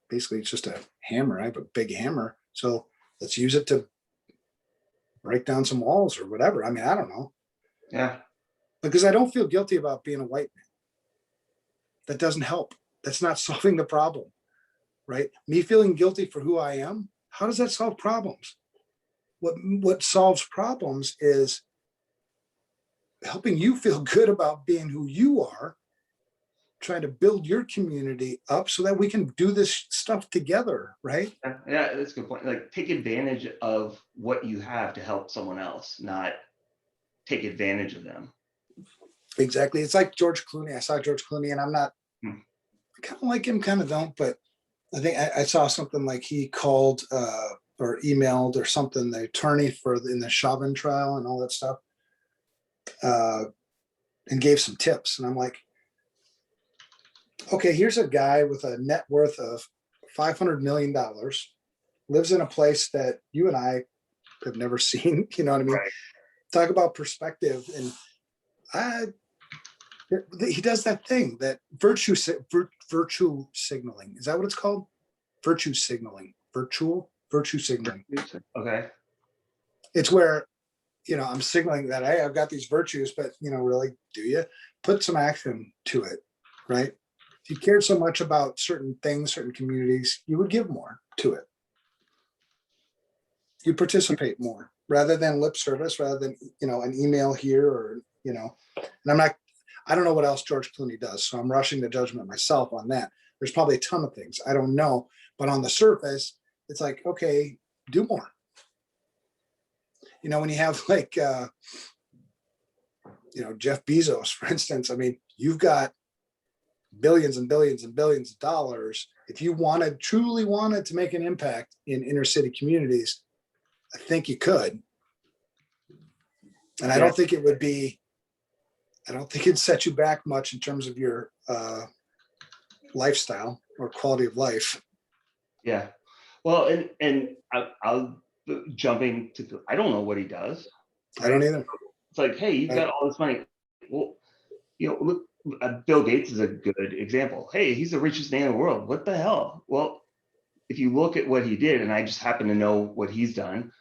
basically it's just a hammer. I have a big hammer, so let's use it to break down some walls or whatever. I mean, I don't know, Yeah. because I don't feel guilty about being a white man. That doesn't help. That's not solving the problem. right? Me feeling guilty for who I am, how does that solve problems? What solves problems is helping you feel good about being who you are, trying to build your community up so that we can do this stuff together, right? Yeah, that's a good point. Like, take advantage of what you have to help someone else, not take advantage of them. Exactly. It's like George Clooney. I saw George Clooney, and I'm not, Hmm. I kind of like him, kind of don't, but I think I saw something like he called or emailed or something the attorney in the Chauvin trial and all that stuff, and gave some tips. And I'm like, okay, here's a guy with a net worth of $500 million, lives in a place that you and I have never seen. You know what I mean? Right. Talk about perspective. And he does that thing, that virtue signaling. Is that what it's called? Virtue signaling. Virtue signaling. Okay. It's where, I'm signaling that, hey, I've got these virtues, but really, do you put some action to it, right? If you cared so much about certain things, certain communities, you would give more to it. You participate more rather than lip service, rather than, an email here or, and I don't know what else George Clooney does. So I'm rushing to judgment myself on that. There's probably a ton of things I don't know, but on the surface, it's like, okay, do more. When you have like, Jeff Bezos, for instance, I mean, you've got billions and billions and billions of dollars. If you truly wanted to make an impact in inner city communities, I think you could. And I don't think it'd set you back much in terms of your lifestyle or quality of life. Yeah. Well, and I'll jumping to, I don't know what he does. I don't either. It's like, hey, you've got all this money. Well, look, Bill Gates is a good example. Hey, he's the richest man in the world. What the hell? Well, if you look at what he did, and I just happen to know what he's done,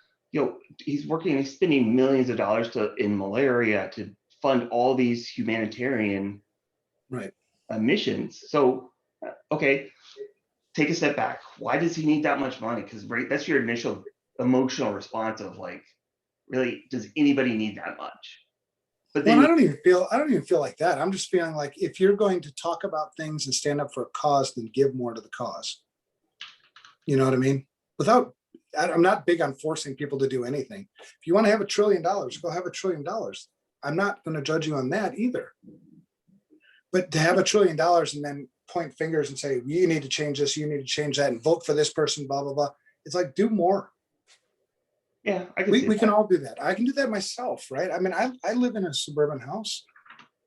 he's spending millions of dollars in malaria to fund all these humanitarian missions. So, okay, take a step back. Why does he need that much money? Because that's your initial emotional response of like, really, does anybody need that much? But then I don't even feel like that. I'm just feeling like if you're going to talk about things and stand up for a cause, then give more to the cause. You know what I mean? I'm not big on forcing people to do anything. If you want to have $1 trillion, go have $1 trillion. I'm not going to judge you on that either. But to have $1 trillion and then point fingers and say, you need to change this, you need to change that, and vote for this person, blah, blah, blah. It's like, do more. Yeah, we can all do that. I can do that myself, right? I mean, I live in a suburban house.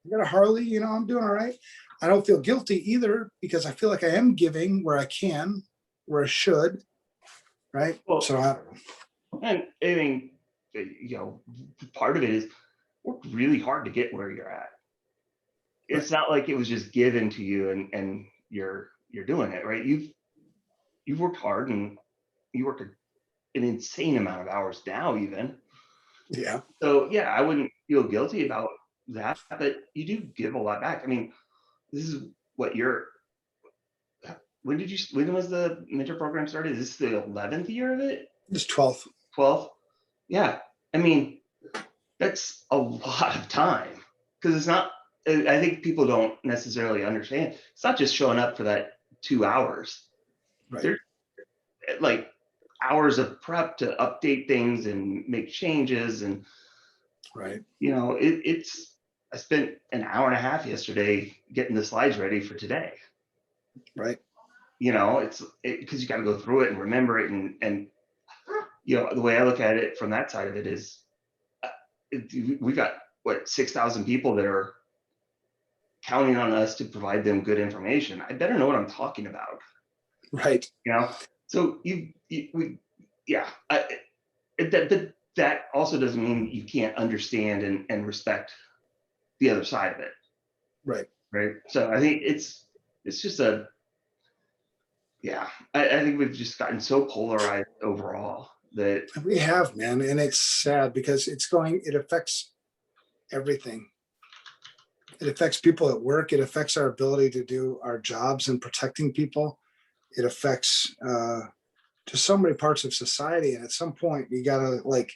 I got a Harley, I'm doing all right. I don't feel guilty either because I feel like I am giving where I can, where I should, right? Well, so and I mean, part of it is work really hard to get where you're at. It's not like it was just given to you and you're doing it, right? You've worked hard and you work an insane amount of hours now even. Yeah. So yeah, I wouldn't feel guilty about that, but you do give a lot back. I mean, this is what when was the mentor program started? Is this the 11th year of it? It's 12th. 12th? Yeah. I mean, that's a lot of time because it's not, I think people don't necessarily understand. It's not just showing up for that 2 hours. Right. There's like hours of prep to update things and make changes. And, right. I spent an hour and a half yesterday getting the slides ready for today. Right. It's because you got to go through it and remember it. And the way I look at it from that side of it is we got 6,000 people that are counting on us to provide them good information. I better know what I'm talking about. Right. So that also doesn't mean you can't understand and respect the other side of it. Right. Right. So I think it's just I think we've just gotten so polarized overall that we have, man. And it's sad because it affects everything. It affects people at work. It affects our ability to do our jobs and protecting people. it affects just so many parts of society. And at some point you gotta like,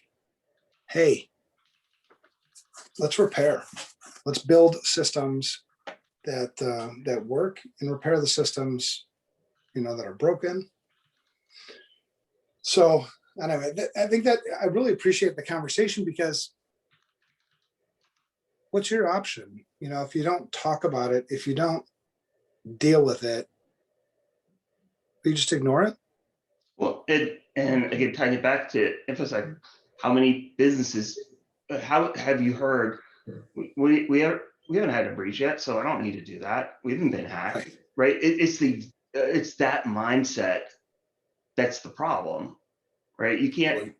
hey, let's repair. Let's build systems that work and repair the systems, that are broken. So anyway, I think that I really appreciate the conversation, because what's your option? If you don't talk about it, if you don't deal with it, you just ignore it. Well, and again, tying it back to emphasize, how many businesses, how have you heard, we haven't had a breach yet, so I don't need to do that. We haven't been hacked, right? It's that mindset that's the problem, right? You can't,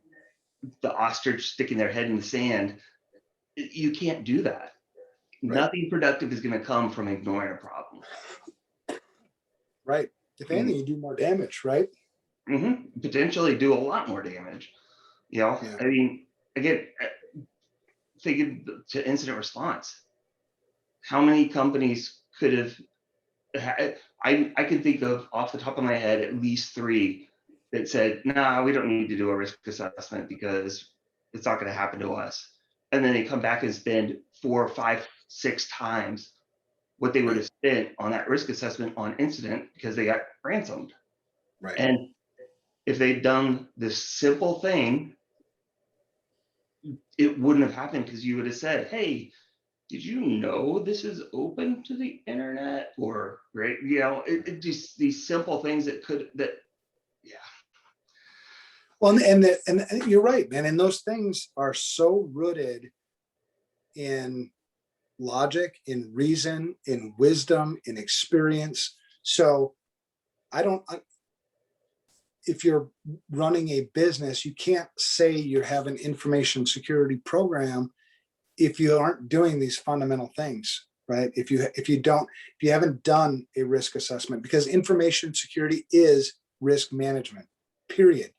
the ostrich sticking their head in the sand, you can't do that. Right. Nothing productive is going to come from ignoring a problem. Right. If anything, you do more damage, right? Mm-hmm. Potentially do a lot more damage. Yeah. I mean, again, thinking to incident response, how many companies could have had, I can think of off the top of my head at least 3 that said, nah, we don't need to do a risk assessment because it's not going to happen to us. And then they come back and spend 4, 5, 6 times what they would have spent on that risk assessment on incident because they got ransomed. Right. And if they'd done this simple thing, it wouldn't have happened, because you would have said, hey, did you know this is open to the internet? Or, right, just these simple things yeah. Well, and you're right, man. And those things are so rooted in logic, in reason, in wisdom, in experience. So if you're running a business, you can't say you have an information security program if you aren't doing these fundamental things, right? If you haven't done a risk assessment, because information security is risk management, period.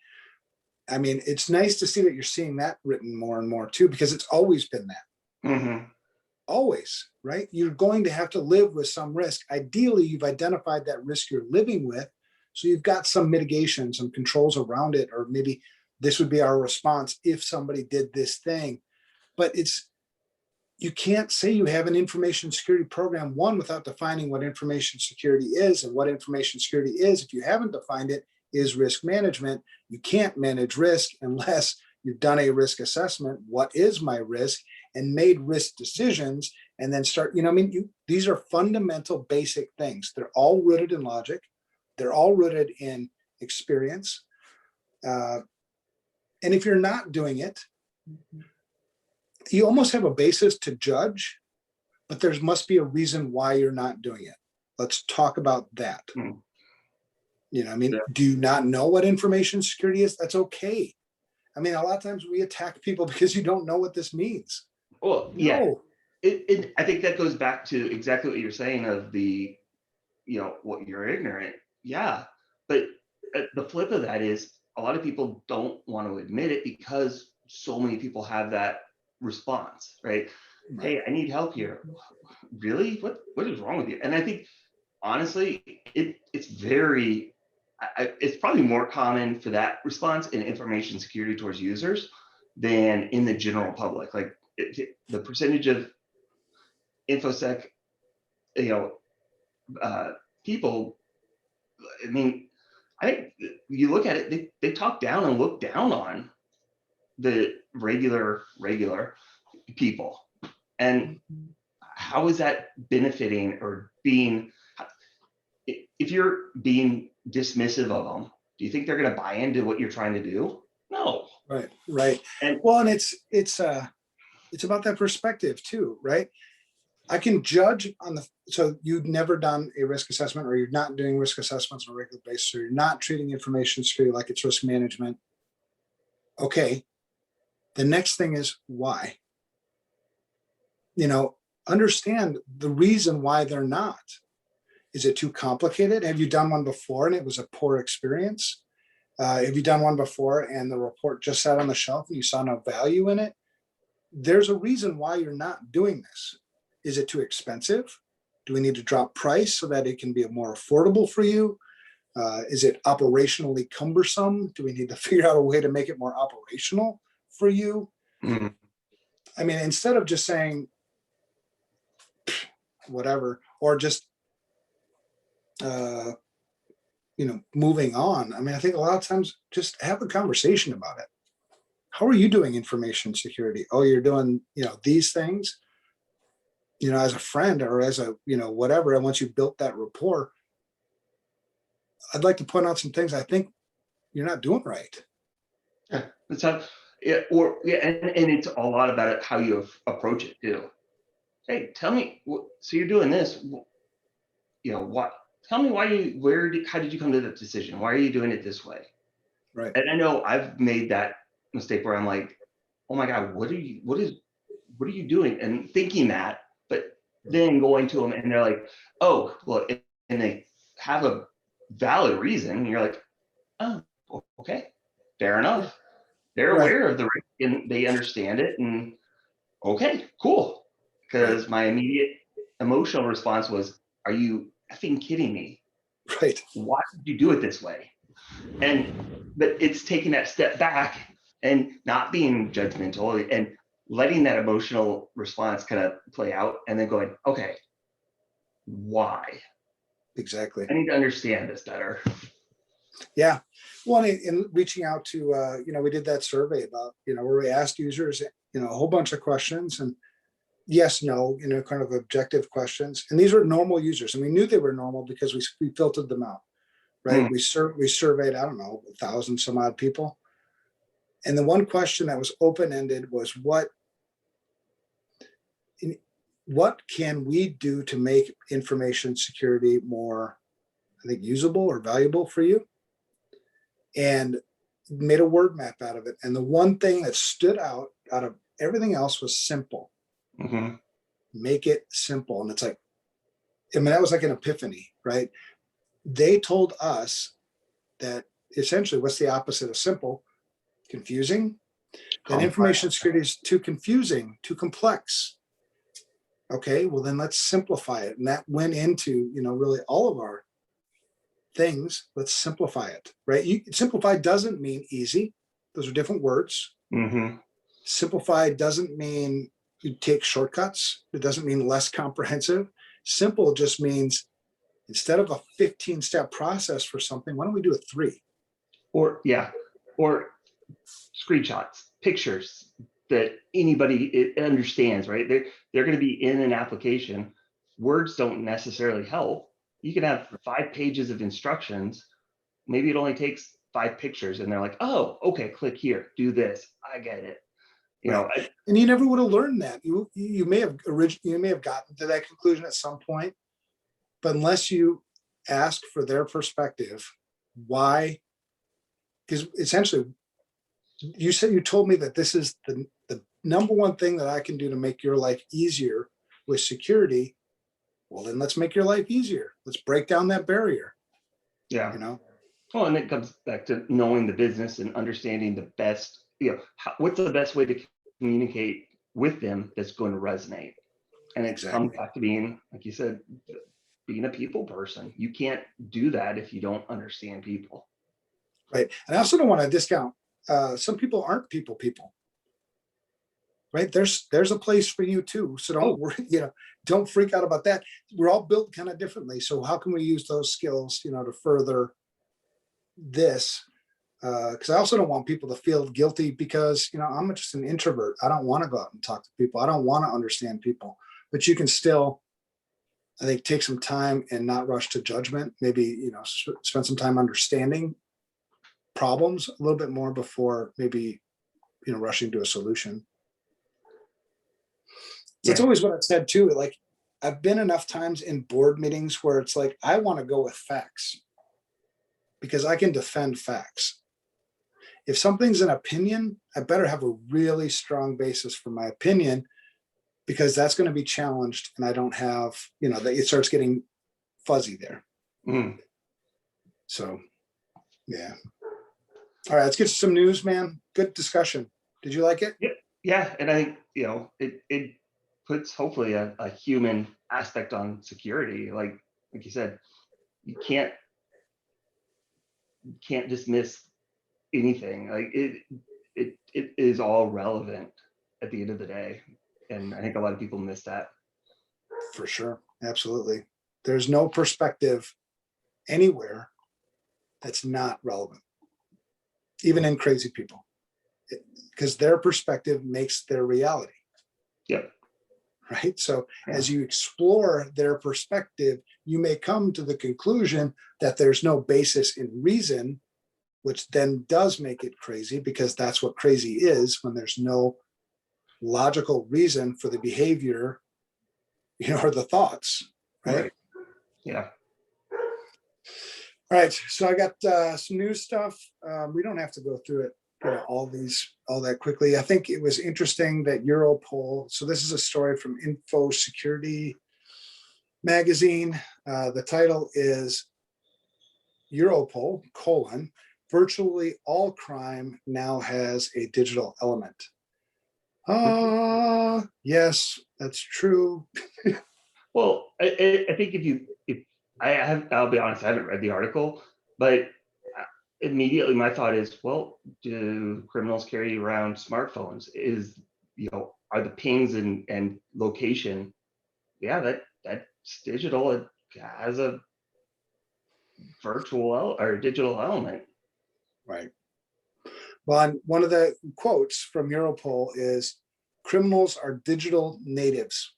I mean, it's nice to see that you're seeing that written more and more too, because it's always been that. Mm-hmm. Always, right? You're going to have to live with some risk. Ideally, you've identified that risk you're living with, so you've got some mitigation, some controls around it, or maybe this would be our response if somebody did this thing. But you can't say you have an information security program, one, without defining what information security is. And what information security is, if you haven't defined it, is risk management. You can't manage risk unless you've done a risk assessment. What is my risk? And made risk decisions, and then start, these are fundamental basic things. They're all rooted in logic. They're all rooted in experience. And if you're not doing it, you almost have a basis to judge, but there must be a reason why you're not doing it. Let's talk about that. Do you not know what information security is? That's okay. I mean, a lot of times we attack people because you don't know what this means. Well, yeah. I think that goes back to exactly what you're saying of the, what you're ignorant. Yeah. But the flip of that is a lot of people don't want to admit it because so many people have that response, right? Hey, I need help here. Really? What is wrong with you? And I think, honestly, it's probably more common for that response in information security towards users than in the general public. Like the percentage of InfoSec, people, I mean, I think you look at it, they talk down and look down on the regular people. And how is that benefiting or being, if you're being dismissive of them, do you think they're going to buy into what you're trying to do? No. Right. And it's about that perspective too, right? I can judge so you've never done a risk assessment, or you're not doing risk assessments on a regular basis, or you're not treating information security like it's risk management. Okay. The next thing is why? Understand the reason why they're not. Is it too complicated? Have you done one before and it was a poor experience? Have you done one before and the report just sat on the shelf and you saw no value in it? There's a reason why you're not doing this. Is it too expensive? Do we need to drop price so that it can be more affordable for you? Is it operationally cumbersome? Do we need to figure out a way to make it more operational for you? Mhm. I mean, instead of just saying whatever, or just moving on. I mean, I think a lot of times just have a conversation about it. How are you doing information security? Oh, you're doing, these things, as a friend or as a, whatever. And once you built that rapport, I'd like to point out some things I think you're not doing right. Yeah, that's how, and it's a lot about it, how you approach it too. Hey, tell me, so you're doing this, what? Tell me how did you come to that decision? Why are you doing it this way? Right. And I know I've made that mistake where I'm like, oh my God, what are you doing? And thinking that, but then going to them and they're like, oh, well, and they have a valid reason. And you're like, oh, okay, fair enough. They're Right. aware of the risk and they understand it. And okay, cool. Because my immediate emotional response was, are you effing kidding me? Right. Why did you do it this way? But it's taking that step back and not being judgmental and letting that emotional response kind of play out and then going, okay, why? Exactly. I need to understand this better. Yeah. Well, in reaching out to, we did that survey about, where we asked users, a whole bunch of questions and yes, no, kind of objective questions. And these were normal users. And we knew they were normal because we filtered them out, right? We surveyed, I don't know, 1,000 some odd people. And the one question that was open-ended was what can we do to make information security more, I think, usable or valuable for you? And made a word map out of it. And the one thing that stood out of everything else was simple. Mm-hmm. Make it simple. And it's like, I mean, that was like an epiphany, right? They told us that essentially what's the opposite of simple? Confusing. That information security is too confusing, too complex. Okay, well then let's simplify it. And that went into, really all of our things. Let's simplify it, right? Simplify doesn't mean easy. Those are different words. Mm-hmm. Simplify doesn't mean you take shortcuts. It doesn't mean less comprehensive. Simple just means instead of a 15-step process for something, why don't we do a 3? Or screenshots, pictures that anybody understands, right? They're going to be in an application. Words don't necessarily help. You can have 5 pages of instructions. Maybe it only takes 5 pictures and they're like, oh, okay, click here, do this. I get it. And you never would have learned that. You may have gotten to that conclusion at some point, but unless you ask for their perspective, why? Because essentially, you told me that this is the number one thing that I can do to make your life easier with security. Well, then let's make your life easier. Let's break down that barrier. Yeah. Well, and it comes back to knowing the business and understanding the best, what's the best way to communicate with them that's going to resonate. And it comes back to being, like you said, being a people person. You can't do that if you don't understand people. Right. And I also don't want to discount. Some people aren't people. Right. There's a place for you too. So don't worry, don't freak out about that. We're all built kind of differently. So how can we use those skills, to further this? Because I also don't want people to feel guilty because, I'm just an introvert. I don't want to go out and talk to people. I don't want to understand people, but you can still, I think, take some time and not rush to judgment. Maybe, spend some time understanding problems a little bit more before maybe, rushing to a solution. So it's always what I've said too. Like I've been enough times in board meetings where it's like, I want to go with facts because I can defend facts. If something's an opinion, I better have a really strong basis for my opinion because that's going to be challenged and I don't have, that it starts getting fuzzy there. So, yeah. All right, let's get to some news, man. Good discussion. Did you like it? Yeah. And I think, it puts hopefully a human aspect on security. Like you said, you can't can't dismiss anything. Like it is all relevant at the end of the day. And I think a lot of people miss that. For sure. Absolutely. There's no perspective anywhere that's not relevant, even in crazy people, because their perspective makes their reality. Yep. Right. So as you explore their perspective, you may come to the conclusion that there's no basis in reason, which then does make it crazy, because that's what crazy is, when there's no logical reason for the behavior, or the thoughts. Right. Yeah. All right. So I got some new stuff. We don't have to go through it, all that quickly. I think it was interesting that Europol. So this is a story from InfoSecurity magazine. The title is Europol: virtually all crime now has a digital element. Yes, that's true. Well, I think I'll be honest, I haven't read the article, but immediately my thought is, well, do criminals carry around smartphones? Are the pings and location? Yeah, that's digital. It has a virtual or digital element. Right. Well, one of the quotes from Europol is, criminals are digital natives.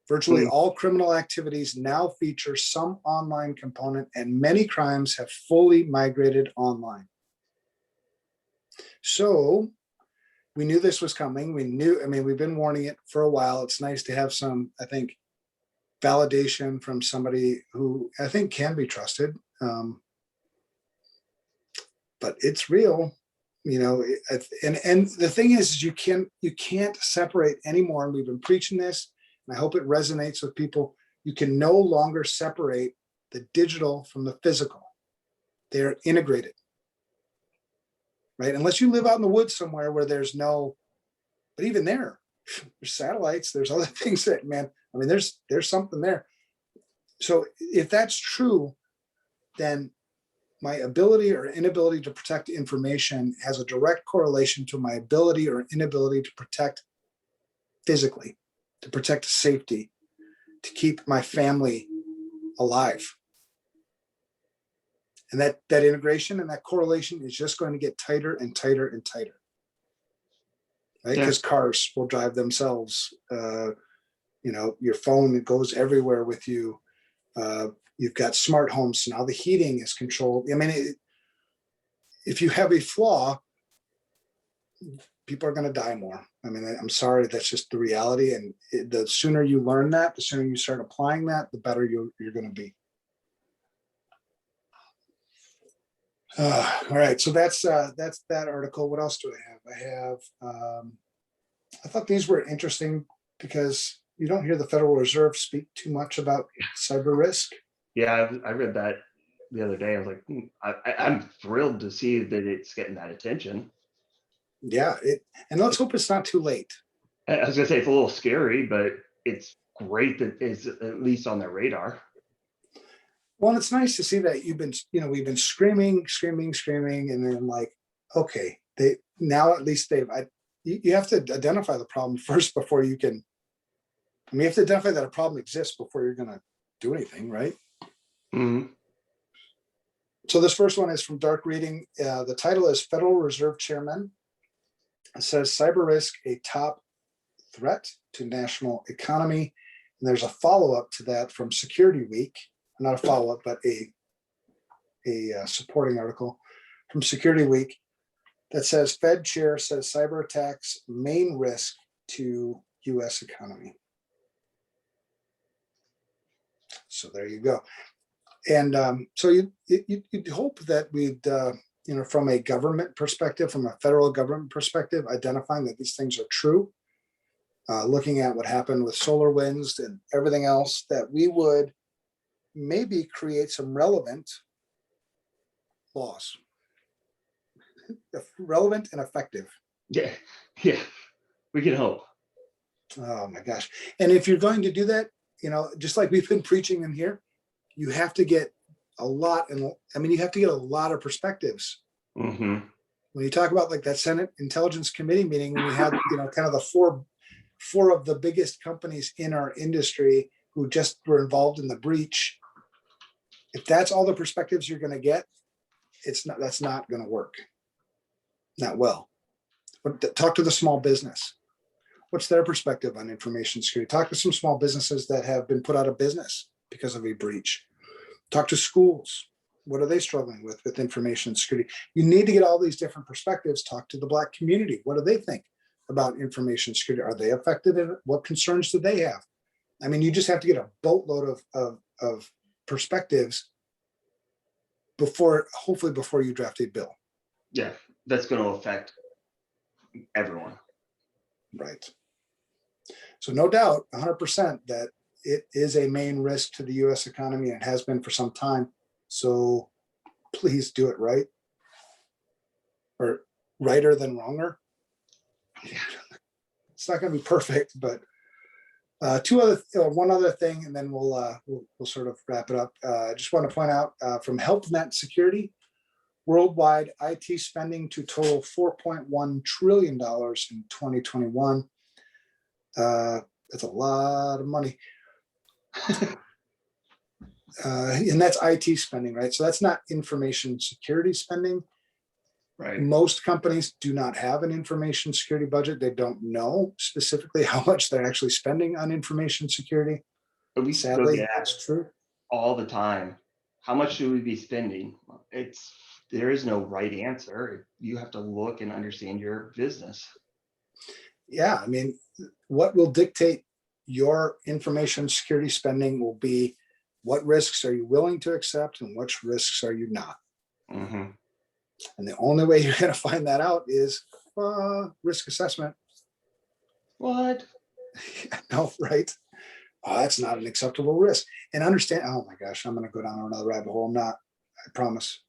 Virtually all criminal activities now feature some online component, and many crimes have fully migrated online. So we knew this was coming. We've been warning it for a while. It's nice to have some, I think, validation from somebody who I think can be trusted. But it's real, and the thing is you can't separate anymore. And we've been preaching this, and I hope it resonates with people. You can no longer separate the digital from the physical. They're integrated, right? Unless you live out in the woods somewhere where there's no, but even there's satellites, there's other things that, there's something there. So if that's true, then my ability or inability to protect information has a direct correlation to my ability or inability to protect physically, to protect safety, to keep my family alive. And that integration and that correlation is just going to get tighter and tighter and tighter. Right? Because cars will drive themselves. Your phone, it goes everywhere with you. You've got smart homes. So now the heating is controlled. If you have a flaw, people are going to die more. I'm sorry, that's just the reality. And the sooner you learn that, the sooner you start applying that, the better you're going to be. All right. So that's that article. What else do I have? I thought these were interesting because you don't hear the Federal Reserve speak too much about cyber risk. Yeah, I read that the other day. I was like, I'm thrilled to see that it's getting that attention. Yeah, and let's hope it's not too late. I was gonna say it's a little scary, but it's great that it's at least on their radar. Well, it's nice to see that we've been screaming, and then okay, you have to identify the problem first before you can. You have to identify that a problem exists before you're going to do anything, right? Mm-hmm. So this first one is from Dark Reading. The title is Federal Reserve Chairman. It says cyber risk a top threat to national economy. And there's a follow-up to that from Security Week. Not a follow-up, but a supporting article from Security Week that says Fed chair says cyber attacks main risk to U.S. economy. So there you go. And so you'd hope that we'd, from a government perspective, from a federal government perspective, identifying that these things are true, looking at what happened with SolarWinds and everything else, that we would maybe create some relevant laws, relevant and effective. Yeah, we can hope. Oh my gosh. And if you're going to do that, just like we've been preaching in here, you have to get a lot. And I mean, you have to get a lot of perspectives. Mm-hmm. When you talk about like that Senate Intelligence Committee meeting, when we had, kind of the four of the biggest companies in our industry who just were involved in the breach, if that's all the perspectives you're going to get, that's not going to work. Not well. But talk to the small business. What's their perspective on information security? Talk to some small businesses that have been put out of business because of a breach. Talk to schools. What are they struggling with information security? You need to get all these different perspectives. Talk to the Black community. What do they think about information security? Are they affected in it? What concerns do they have? I mean, you just have to get a boatload of perspectives hopefully before you draft a bill. Yeah, that's going to affect everyone. Right. So no doubt, 100% that it is a main risk to the U.S. economy, and it has been for some time. So please do it right, or righter than wronger. It's not going to be perfect, but one other thing, and then we'll sort of wrap it up. I just want to point out from HelpNet Security, worldwide IT spending to total $4.1 trillion in 2021. That's a lot of money. And that's IT spending, right? So that's not information security spending. Right. Most companies do not have an information security budget. They don't know specifically how much they're actually spending on information security. But we Sadly, still that's true. all the time. How much should we be spending? There is no right answer. You have to look and understand your business. Yeah, I mean, what will dictate your information security spending will be what risks are you willing to accept and which risks are you not. Mm-hmm. And the only way you're going to find that out is risk assessment. What? No, right? Oh, that's not an acceptable risk. And understand, oh my gosh, I'm going to go down another rabbit hole. I'm not, I promise.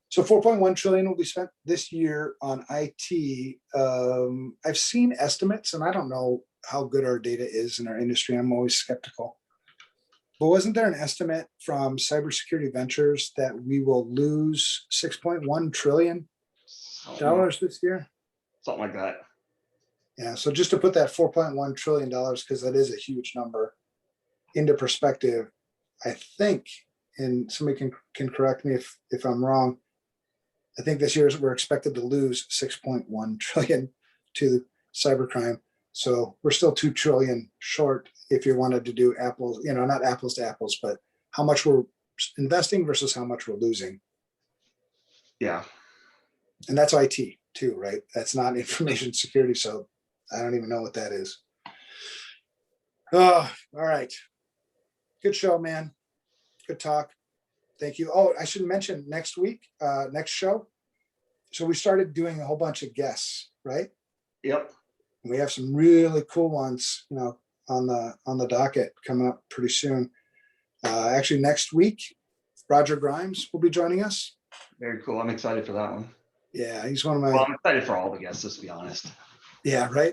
So 4.1 trillion will be spent this year on IT. I've seen estimates, and I don't know how good our data is in our industry. I'm always skeptical. But wasn't there an estimate from Cybersecurity Ventures that we will lose $6.1 trillion this year? Something like that. Yeah, so just to put that $4.1 trillion, because that is a huge number, into perspective, I think, and somebody can correct me if I'm wrong, I think this year we're expected to lose 6.1 trillion to cybercrime. So we're still 2 trillion short if you wanted to do apples, not apples to apples, but how much we're investing versus how much we're losing. Yeah. And that's IT too, right? That's not information security. So I don't even know what that is. Oh, all right. Good show, man. Good talk. Thank you. Oh, I should mention next show. So we started doing a whole bunch of guests, right? Yep. And we have some really cool ones, on the docket coming up pretty soon. Actually, next week, Roger Grimes will be joining us. Very cool. I'm excited for that one. Yeah, he's one of my. Well, I'm excited for all the guests, let's be honest. Yeah, right.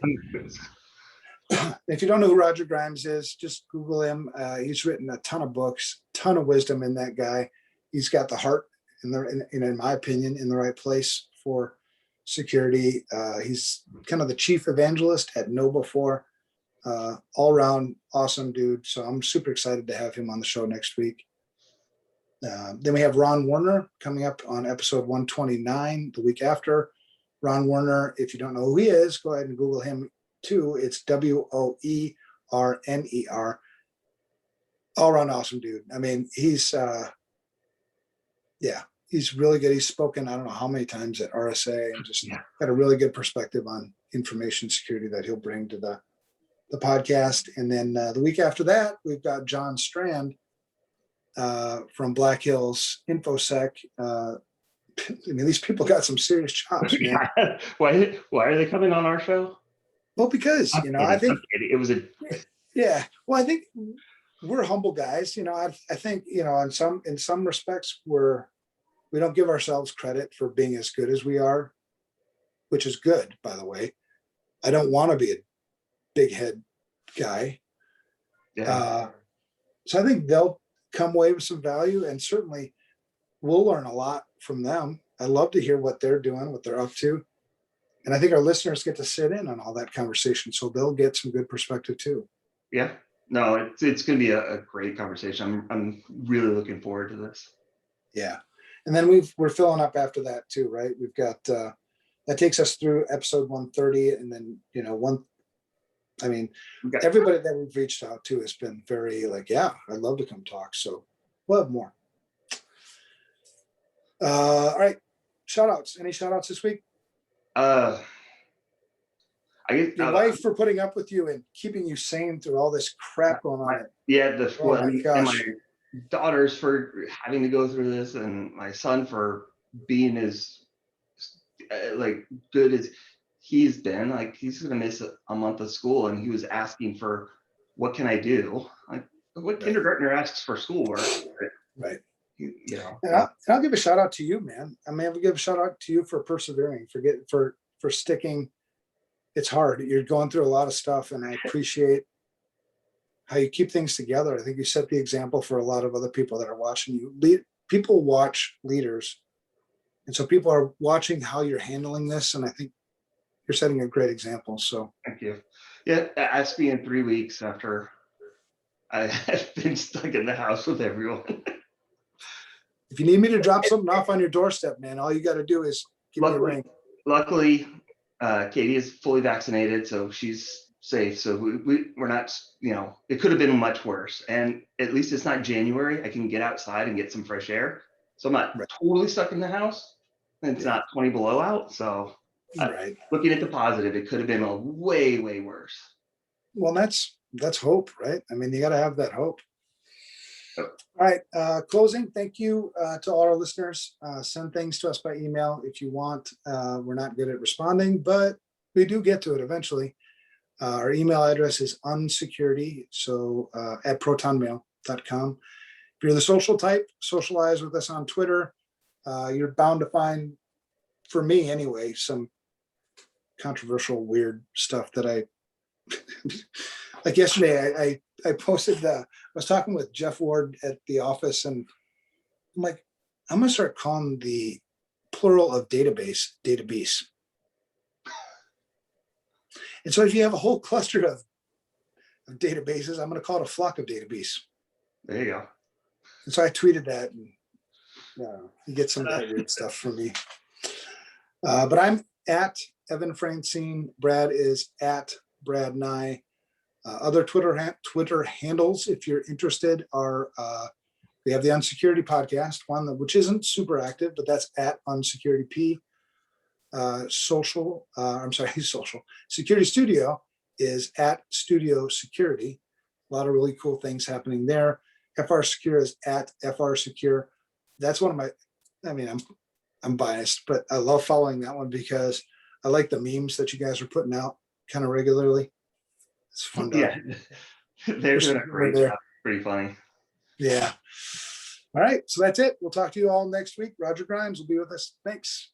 If you don't know who Roger Grimes is, just Google him. He's written a ton of books, ton of wisdom in that guy. He's got the heart, in my opinion, in the right place for security. He's kind of the chief evangelist at KnowBe4. All around awesome dude. So I'm super excited to have him on the show next week. Then we have Ron Werner coming up on episode 129 the week after. Ron Werner, if you don't know who he is, go ahead and Google him too. It's WOERNER. All around awesome dude. I mean, he's really good. He's spoken, I don't know how many times at RSA, and just got a really good perspective on information security that he'll bring to the podcast. And then the week after that, we've got John Strand from Black Hills InfoSec. I mean, these people got some serious chops, man. Why are they coming on our show? Well, because, I think it was yeah. Well, I think we're humble guys. I think, in some respects, we don't give ourselves credit for being as good as we are, which is good, by the way. I don't want to be a big head guy. Yeah. So I think come away with some value, and certainly we'll learn a lot from them. I love to hear what they're doing, what they're up to. And I think our listeners get to sit in on all that conversation, so they'll get some good perspective too. Yeah, no, it's going to be a great conversation. I'm really looking forward to this. Yeah. And then we're filling up after that too, right? We've got, that takes us through episode 130. And then, everybody that we've reached out to has been very like, yeah, I'd love to come talk. So we'll have more. All right. Shout outs. Any shout outs this week? I guess Your wife for putting up with you and keeping you sane through all this crap going on. Yeah, my gosh. and my daughters for having to go through this, and my son for being as good as he's been. Like, he's gonna miss a month of school, and he was asking for, what can I do? Like, what kindergartner asks for schoolwork? Right. And I'll give a shout out to you, man. I mean, I'll give a shout out to you for persevering, for sticking. It's hard. You're going through a lot of stuff, and I appreciate how you keep things together. I think you set the example for a lot of other people that are watching you. People watch leaders, and so people are watching how you're handling this, and I think you're setting a great example. So thank you. Yeah, ask me in 3 weeks after I have been stuck in the house with everyone. If you need me to drop something off on your doorstep, man, all you got to do is give me a ring. Luckily, Katie is fully vaccinated, so she's safe. So we're not, it could have been much worse. And at least it's not January. I can get outside and get some fresh air. So I'm not totally stuck in the house. And it's not 20 below out. So looking at the positive, it could have been a way, way worse. Well, that's hope, right? I mean, you got to have that hope. All right. Closing. Thank you to all our listeners. Send things to us by email if you want. We're not good at responding, but we do get to it eventually. Our email address is unsecurity, so at protonmail.com. If you're the social type, socialize with us on Twitter. You're bound to find, for me anyway, some controversial, weird stuff that I like yesterday. I posted, I was talking with Jeff Ward at the office, and I'm like, I'm gonna start calling the plural of database. And so if you have a whole cluster of databases, I'm gonna call it a flock of database. There you go. And so I tweeted that, and you get some of that weird stuff from me. But I'm at Evan Francine. Brad is at Brad Nye. Other Twitter handles, if you're interested, are we have the UNSECURITY Podcast, which isn't super active, but that's at UNSECURITY Social. Security Studio is at Studio Security. A lot of really cool things happening there. FRSecure is at FRSecure. That's one of my, I'm biased, but I love following that one because I like the memes that you guys are putting out kind of regularly. It's fun. They're doing a great job. Pretty funny. Yeah. All right. So that's it. We'll talk to you all next week. Roger Grimes will be with us. Thanks.